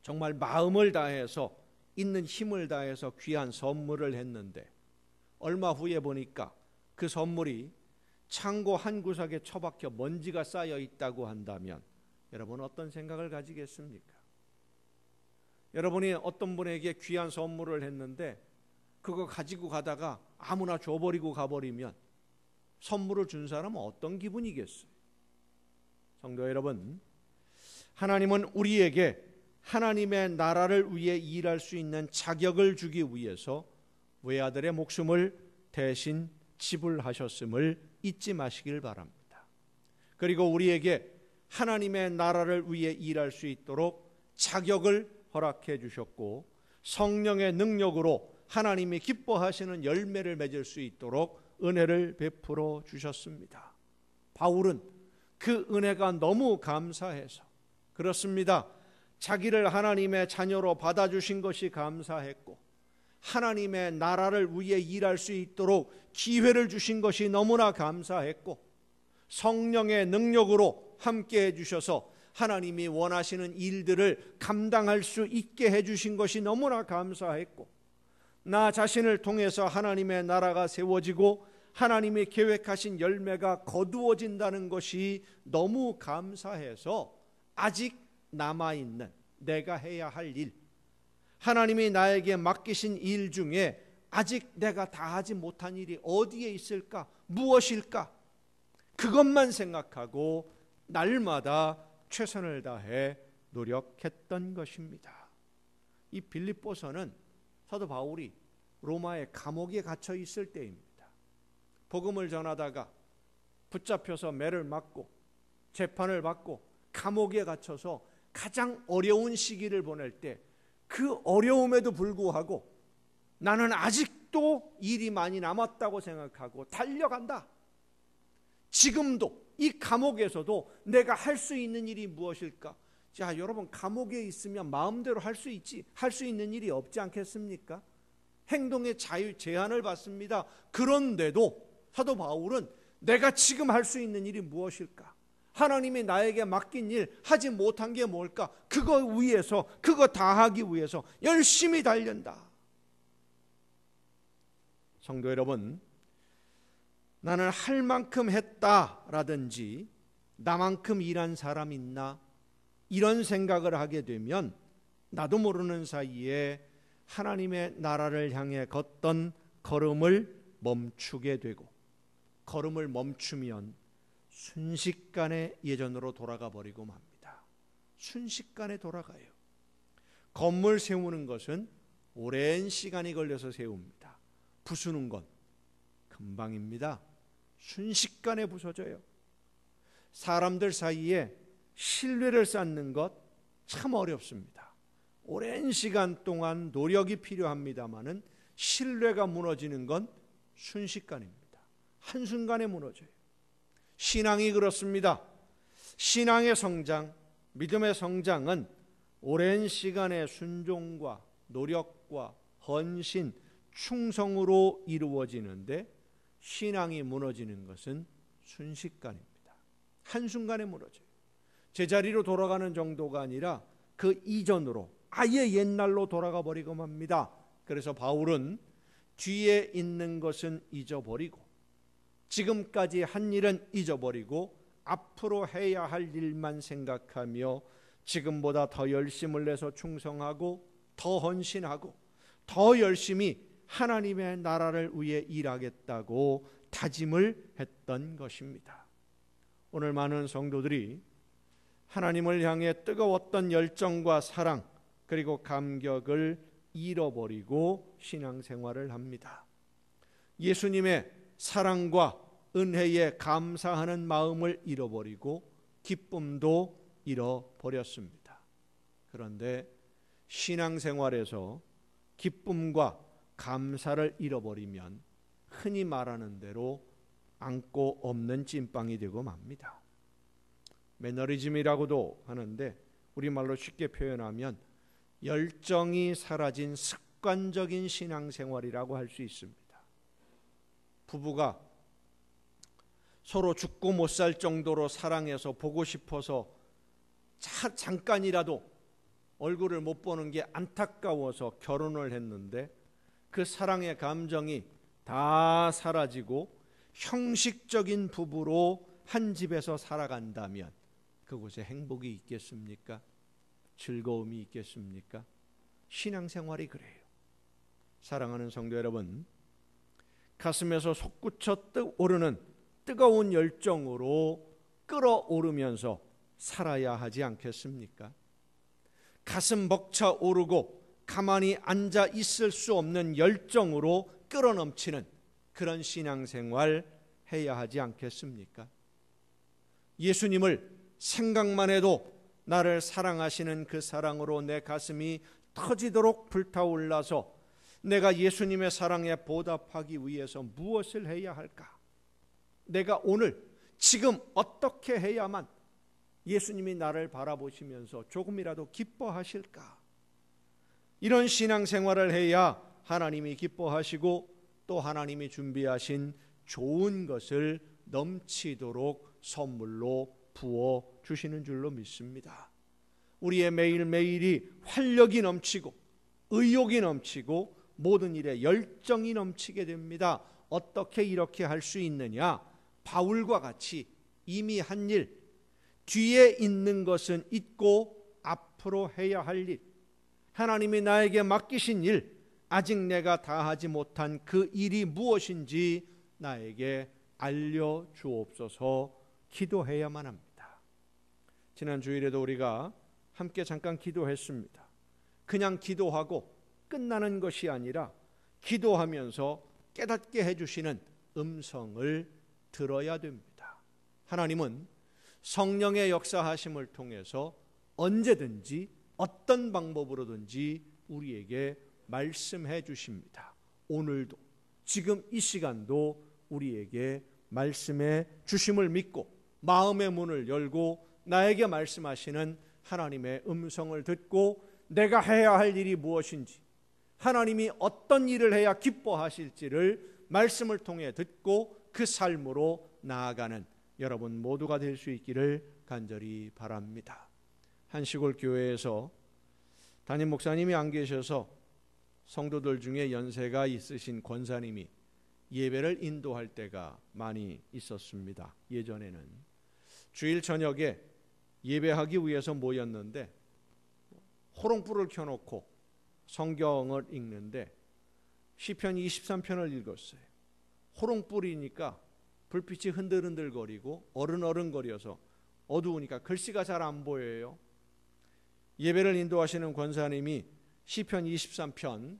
정말 마음을 다해서, 있는 힘을 다해서 귀한 선물을 했는데 얼마 후에 보니까 그 선물이 창고 한 구석에 처박혀 먼지가 쌓여 있다고 한다면 여러분 어떤 생각을 가지겠습니까? 여러분이 어떤 분에게 귀한 선물을 했는데 그거 가지고 가다가 아무나 줘버리고 가버리면 선물을 준 사람은 어떤 기분이겠어요? 성도 여러분, 하나님은 우리에게 하나님의 나라를 위해 일할 수 있는 자격을 주기 위해서 외아들의 목숨을 대신 지불하셨음을 잊지 마시길 바랍니다. 그리고 우리에게 하나님의 나라를 위해 일할 수 있도록 자격을 허락해 주셨고, 성령의 능력으로 하나님이 기뻐하시는 열매를 맺을 수 있도록 은혜를 베풀어 주셨습니다. 바울은 그 은혜가 너무 감사해서, 그렇습니다, 자기를 하나님의 자녀로 받아주신 것이 감사했고, 하나님의 나라를 위해 일할 수 있도록 기회를 주신 것이 너무나 감사했고, 성령의 능력으로 함께 해주셔서 하나님이 원하시는 일들을 감당할 수 있게 해주신 것이 너무나 감사했고, 나 자신을 통해서 하나님의 나라가 세워지고 하나님이 계획하신 열매가 거두어진다는 것이 너무 감사해서 아직 남아있는 내가 해야 할 일, 하나님이 나에게 맡기신 일 중에 아직 내가 다 하지 못한 일이 어디에 있을까? 무엇일까? 그것만 생각하고 날마다 최선을 다해 노력했던 것입니다. 이 빌립보서는 사도 바울이 로마의 감옥에 갇혀 있을 때입니다. 복음을 전하다가 붙잡혀서 매를 맞고 재판을 받고 감옥에 갇혀서 가장 어려운 시기를 보낼 때, 그 어려움에도 불구하고 나는 아직도 일이 많이 남았다고 생각하고 달려간다. 지금도 이 감옥에서도 내가 할 수 있는 일이 무엇일까? 자, 여러분, 감옥에 있으면 마음대로 할 수 있지, 할 수 있는 일이 없지 않겠습니까? 행동의 자유 제한을 받습니다. 그런데도 사도 바울은 내가 지금 할 수 있는 일이 무엇일까? 하나님이 나에게 맡긴 일, 하지 못한 게 뭘까? 그거 위해서, 그거 다 하기 위해서 열심히 달린다. 성도 여러분, 나는 할 만큼 했다라든지 나만큼 일한 사람 있나? 이런 생각을 하게 되면 나도 모르는 사이에 하나님의 나라를 향해 걷던 걸음을 멈추게 되고, 걸음을 멈추면 순식간에 예전으로 돌아가 버리고 맙니다. 순식간에 돌아가요. 건물 세우는 것은 오랜 시간이 걸려서 세웁니다. 부수는 건 금방입니다. 순식간에 부서져요. 사람들 사이에 신뢰를 쌓는 것 참 어렵습니다. 오랜 시간 동안 노력이 필요합니다마는 신뢰가 무너지는 건 순식간입니다. 한순간에 무너져요. 신앙이 그렇습니다. 신앙의 성장, 믿음의 성장은 오랜 시간의 순종과 노력과 헌신, 충성으로 이루어지는데, 신앙이 무너지는 것은 순식간입니다. 한순간에 무너져요. 제자리로 돌아가는 정도가 아니라 그 이전으로 아예 옛날로 돌아가 버리고 맙니다. 그래서 바울은 뒤에 있는 것은 잊어버리고, 지금까지 한 일은 잊어버리고 앞으로 해야 할 일만 생각하며 지금보다 더 열심을 내서 충성하고 더 헌신하고 더 열심히 하나님의 나라를 위해 일하겠다고 다짐을 했던 것입니다. 오늘 많은 성도들이 하나님을 향해 뜨거웠던 열정과 사랑, 그리고 감격을 잃어버리고 신앙생활을 합니다. 예수님의 사랑과 은혜에 감사하는 마음을 잃어버리고 기쁨도 잃어버렸습니다. 그런데 신앙생활에서 기쁨과 감사를 잃어버리면 흔히 말하는 대로 안고 없는 찐빵이 되고 맙니다. 매너리즘이라고도 하는데, 우리말로 쉽게 표현하면 열정이 사라진 습관적인 신앙생활이라고 할 수 있습니다. 부부가 서로 죽고 못 살 정도로 사랑해서 보고 싶어서 잠깐이라도 얼굴을 못 보는 게 안타까워서 결혼을 했는데, 그 사랑의 감정이 다 사라지고 형식적인 부부로 한 집에서 살아간다면 그곳에 행복이 있겠습니까? 즐거움이 있겠습니까? 신앙생활이 그래요. 사랑하는 성도 여러분, 가슴에서 솟구쳐 오르는 뜨거운 열정으로 끓어오르면서 살아야 하지 않겠습니까? 가슴 벅차 오르고 가만히 앉아 있을 수 없는 열정으로 끓어넘치는 그런 신앙생활 해야 하지 않겠습니까? 예수님을 생각만 해도 나를 사랑하시는 그 사랑으로 내 가슴이 터지도록 불타올라서 내가 예수님의 사랑에 보답하기 위해서 무엇을 해야 할까? 내가 오늘 지금 어떻게 해야만 예수님이 나를 바라보시면서 조금이라도 기뻐하실까? 이런 신앙생활을 해야 하나님이 기뻐하시고 또 하나님이 준비하신 좋은 것을 넘치도록 선물로 부어 주시는 줄로 믿습니다. 우리의 매일매일이 활력이 넘치고 의욕이 넘치고 모든 일에 열정이 넘치게 됩니다. 어떻게 이렇게 할 수 있느냐? 바울과 같이 이미 한 일, 뒤에 있는 것은 잊고 앞으로 해야 할 일, 하나님이 나에게 맡기신 일, 아직 내가 다 하지 못한 그 일이 무엇인지 나에게 알려주옵소서 기도해야만 합니다. 지난 주일에도 우리가 함께 잠깐 기도했습니다. 그냥 기도하고 끝나는 것이 아니라 기도하면서 깨닫게 해주시는 음성을 들어야 됩니다. 하나님은 성령의 역사하심을 통해서 언제든지 어떤 방법으로든지 우리에게 말씀해 주십니다. 오늘도 지금 이 시간도 우리에게 말씀해 주심을 믿고 마음의 문을 열고 나에게 말씀하시는 하나님의 음성을 듣고 내가 해야 할 일이 무엇인지, 하나님이 어떤 일을 해야 기뻐하실지를 말씀을 통해 듣고 그 삶으로 나아가는 여러분 모두가 될 수 있기를 간절히 바랍니다. 한 시골 교회에서 담임 목사님이 안 계셔서 성도들 중에 연세가 있으신 권사님이 예배를 인도할 때가 많이 있었습니다. 예전에는 주일 저녁에 예배하기 위해서 모였는데 호롱불을 켜놓고 성경을 읽는데 시편 23편을 읽었어요. 호롱불이니까 불빛이 흔들흔들거리고 어른어른거려서 어두우니까 글씨가 잘 안 보여요. 예배를 인도하시는 권사님이 시편 23편,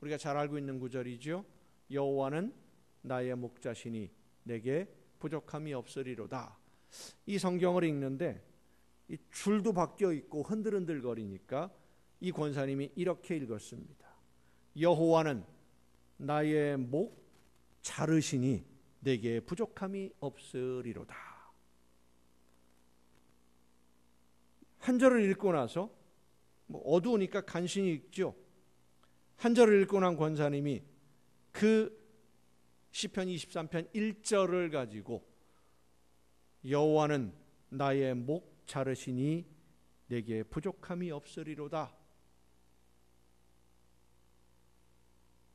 우리가 잘 알고 있는 구절이죠. 여호와는 나의 목자시니 내게 부족함이 없으리로다. 이 성경을 읽는데 이 줄도 바뀌어 있고 흔들흔들거리니까 이 권사님이 이렇게 읽었습니다. 여호와는 나의 목 자르시니 내게 부족함이 없으리로다. 한 절을 읽고 나서 어두우니까 간신히 읽죠. 한 절을 읽고 난 권사님이 그 시편 23편 1절을 가지고 여호와는 나의 목 자르시니 내게 부족함이 없으리로다.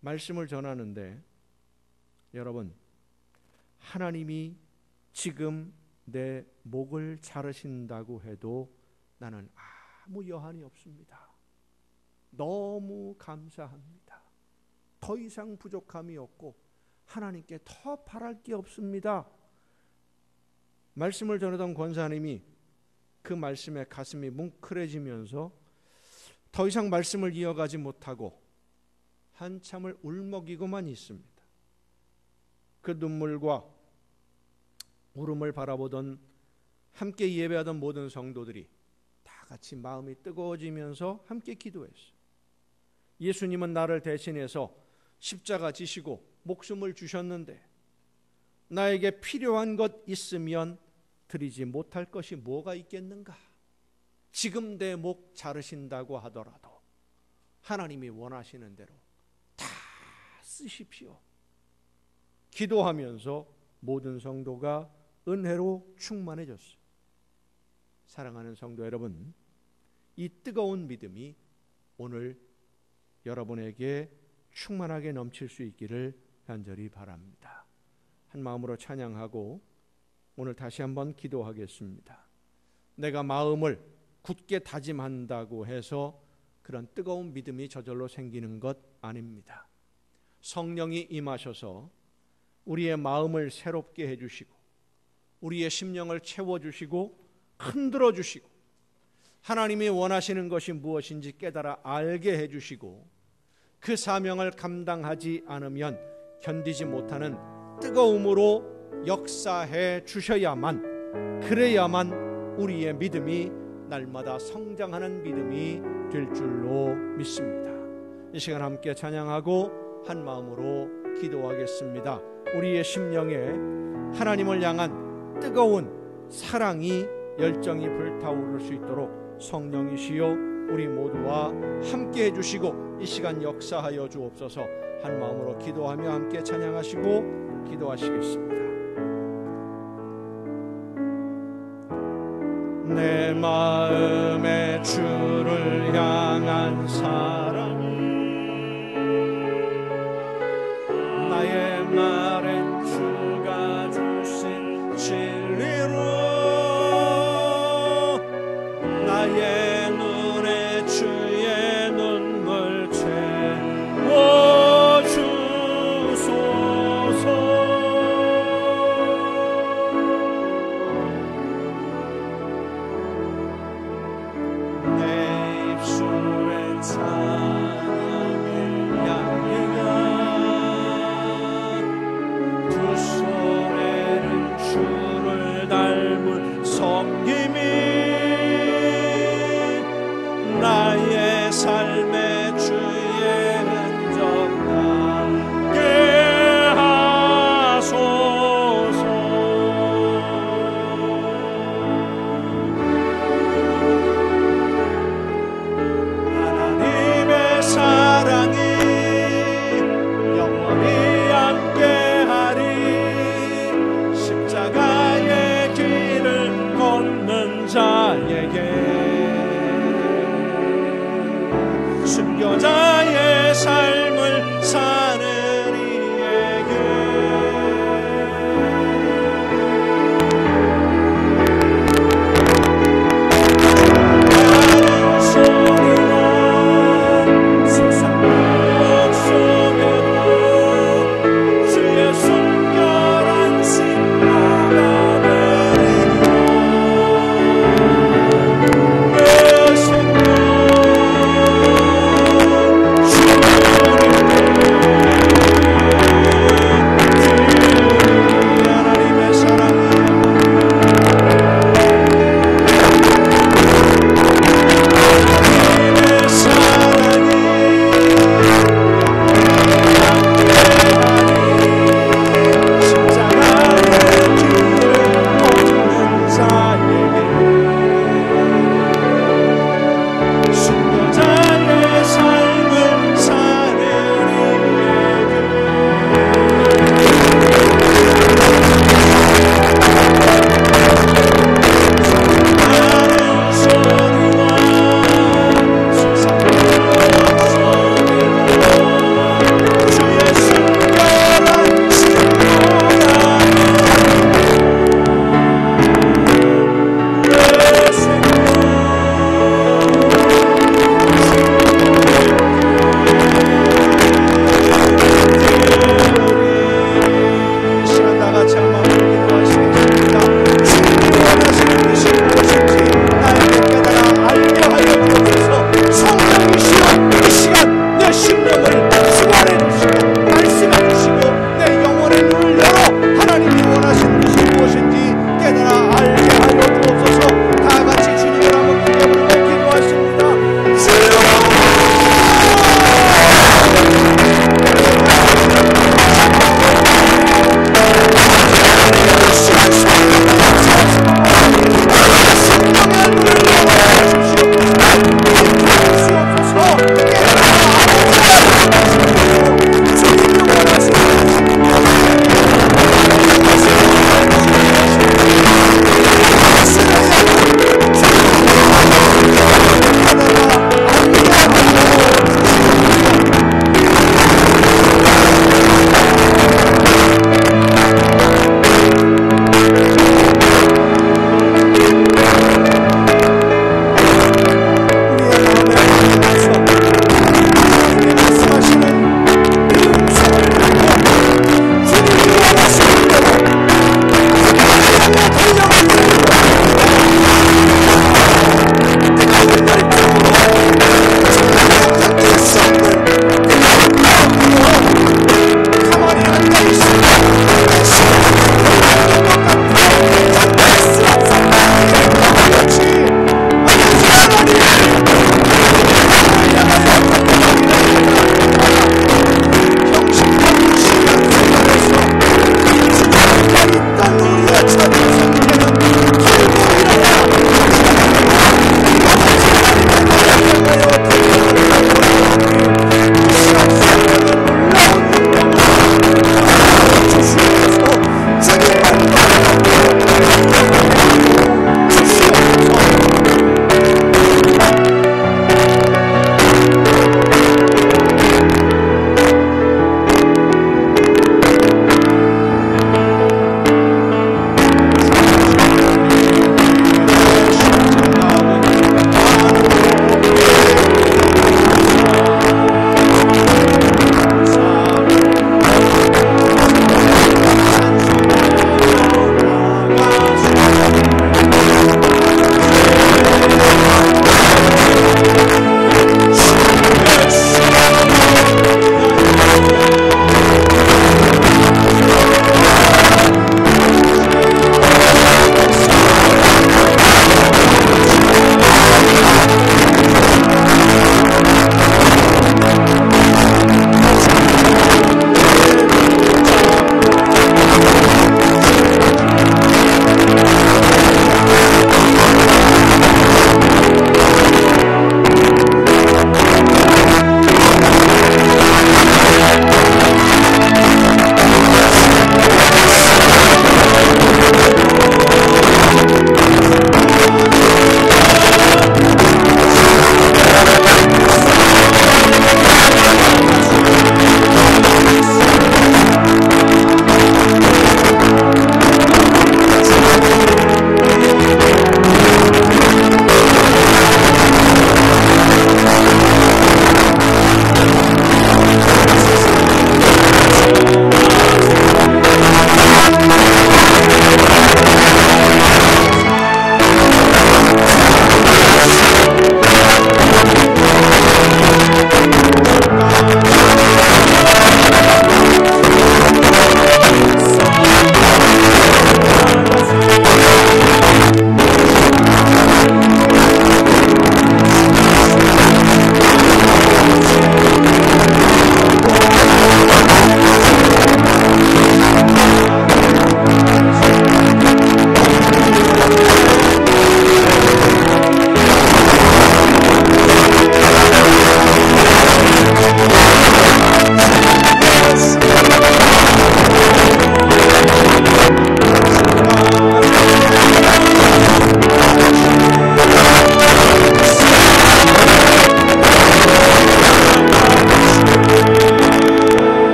말씀을 전하는데 여러분, 하나님이 지금 내 목을 자르신다고 해도 나는 아무 여한이 없습니다. 너무 감사합니다. 더 이상 부족함이 없고 하나님께 더 바랄 게 없습니다. 말씀을 전하던 권사님이 그 말씀에 가슴이 뭉클해지면서 더 이상 말씀을 이어가지 못하고 한참을 울먹이고만 있습니다. 그 눈물과 울음을 바라보던 함께 예배하던 모든 성도들이 다 같이 마음이 뜨거워지면서 함께 기도했어요. 예수님은 나를 대신해서 십자가 지시고 목숨을 주셨는데 나에게 필요한 것 있으면 드리지 못할 것이 뭐가 있겠는가? 지금 내 목 자르신다고 하더라도 하나님이 원하시는 대로 다 쓰십시오. 기도하면서 모든 성도가 은혜로 충만해졌어요. 사랑하는 성도 여러분, 이 뜨거운 믿음이 오늘 여러분에게 충만하게 넘칠 수 있기를 간절히 바랍니다. 한 마음으로 찬양하고 오늘 다시 한번 기도하겠습니다. 내가 마음을 굳게 다짐한다고 해서 그런 뜨거운 믿음이 저절로 생기는 것 아닙니다. 성령이 임하셔서 우리의 마음을 새롭게 해주시고 우리의 심령을 채워주시고 흔들어주시고 하나님이 원하시는 것이 무엇인지 깨달아 알게 해주시고 그 사명을 감당하지 않으면 견디지 못하는 뜨거움으로 역사해 주셔야만, 그래야만 우리의 믿음이 날마다 성장하는 믿음이 될 줄로 믿습니다. 이 시간 함께 찬양하고 한 마음으로 기도하겠습니다. 우리의 심령에 하나님을 향한 뜨거운 사랑이 열정이 불타오를 수 있도록 성령이시여 우리 모두와 함께 해주시고 이 시간 역사하여 주옵소서. 한 마음으로 기도하며 함께 찬양하시고 기도하시겠습니다. 내 마음의 주를 향한 사랑이 나의 말엔 주가 주신 진리로 나의 눈에 주의 눈물 채워주소서. 내 입술엔 찬양의 향기가 두 손에는 주를 닮은 섬김이 나의 삶의 주의 흔적 남게 하소서. 하나님의 사랑이 영원히 함께하리. 십자가의 길을 걷는 자에게 순교자의 삶을 사는 이에게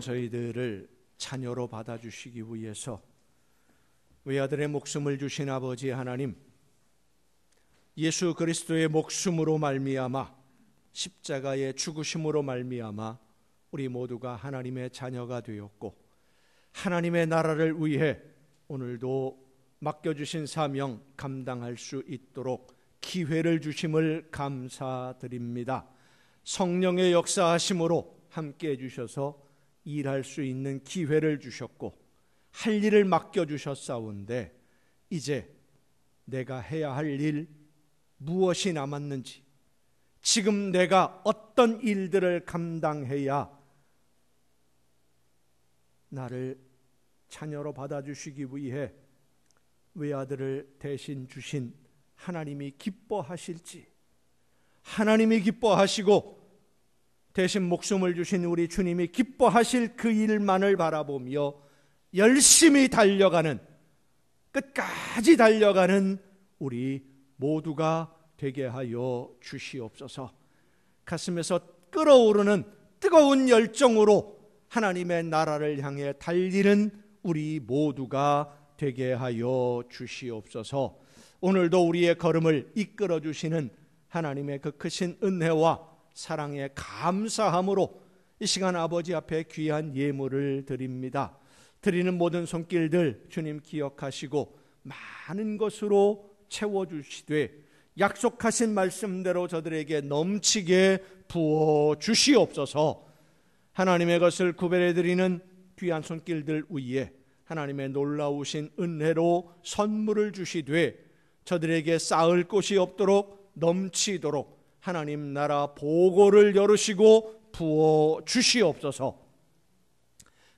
부족한 저희들을 자녀로 받아주시기 위해서 외아들의 목숨을 주신 아버지 하나님, 예수 그리스도의 목숨으로 말미암아 십자가의 죽으심으로 말미암아 우리 모두가 하나님의 자녀가 되었고 하나님의 나라를 위해 오늘도 맡겨주신 사명 감당할 수 있도록 기회를 주심을 감사드립니다. 성령의 역사하심으로 함께해 주셔서 일할 수 있는 기회를 주셨고 할 일을 맡겨주셨사온데 이제 내가 해야 할 일 무엇이 남았는지, 지금 내가 어떤 일들을 감당해야 나를 자녀로 받아주시기 위해 외아들을 대신 주신 하나님이 기뻐하실지, 하나님이 기뻐하시고 대신 목숨을 주신 우리 주님이 기뻐하실 그 일만을 바라보며 열심히 달려가는, 끝까지 달려가는 우리 모두가 되게 하여 주시옵소서. 가슴에서 끓어오르는 뜨거운 열정으로 하나님의 나라를 향해 달리는 우리 모두가 되게 하여 주시옵소서. 오늘도 우리의 걸음을 이끌어 주시는 하나님의 그 크신 은혜와 사랑에 감사함으로 이 시간 아버지 앞에 귀한 예물을 드립니다. 드리는 모든 손길들 주님 기억하시고 많은 것으로 채워주시되 약속하신 말씀대로 저들에게 넘치게 부어 주시옵소서. 하나님의 것을 구별해 드리는 귀한 손길들 위에 하나님의 놀라우신 은혜로 선물을 주시되 저들에게 쌓을 곳이 없도록 넘치도록 하나님 나라 보고를 열으시고 부어 주시옵소서.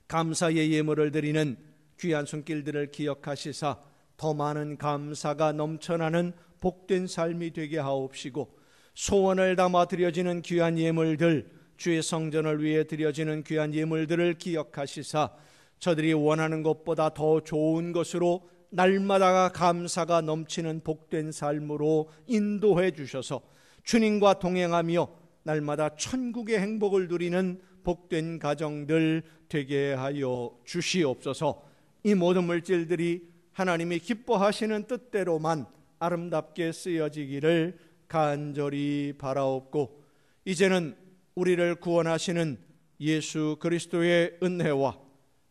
감사의 예물을 드리는 귀한 손길들을 기억하시사 더 많은 감사가 넘쳐나는 복된 삶이 되게 하옵시고, 소원을 담아 드려지는 귀한 예물들, 주의 성전을 위해 드려지는 귀한 예물들을 기억하시사 저들이 원하는 것보다 더 좋은 것으로 날마다 감사가 넘치는 복된 삶으로 인도해 주셔서 주님과 동행하며 날마다 천국의 행복을 누리는 복된 가정들 되게 하여 주시옵소서. 이 모든 물질들이 하나님이 기뻐하시는 뜻대로만 아름답게 쓰여지기를 간절히 바라옵고, 이제는 우리를 구원하시는 예수 그리스도의 은혜와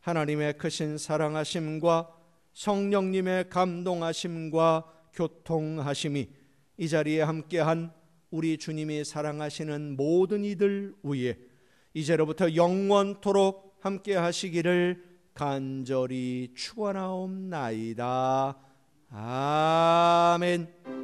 하나님의 크신 사랑하심과 성령님의 감동하심과 교통하심이 이 자리에 함께한 우리 주님이 사랑하시는 모든 이들 위에 이제로부터 영원토록 함께 하시기를 간절히 축원하옵나이다. 아멘.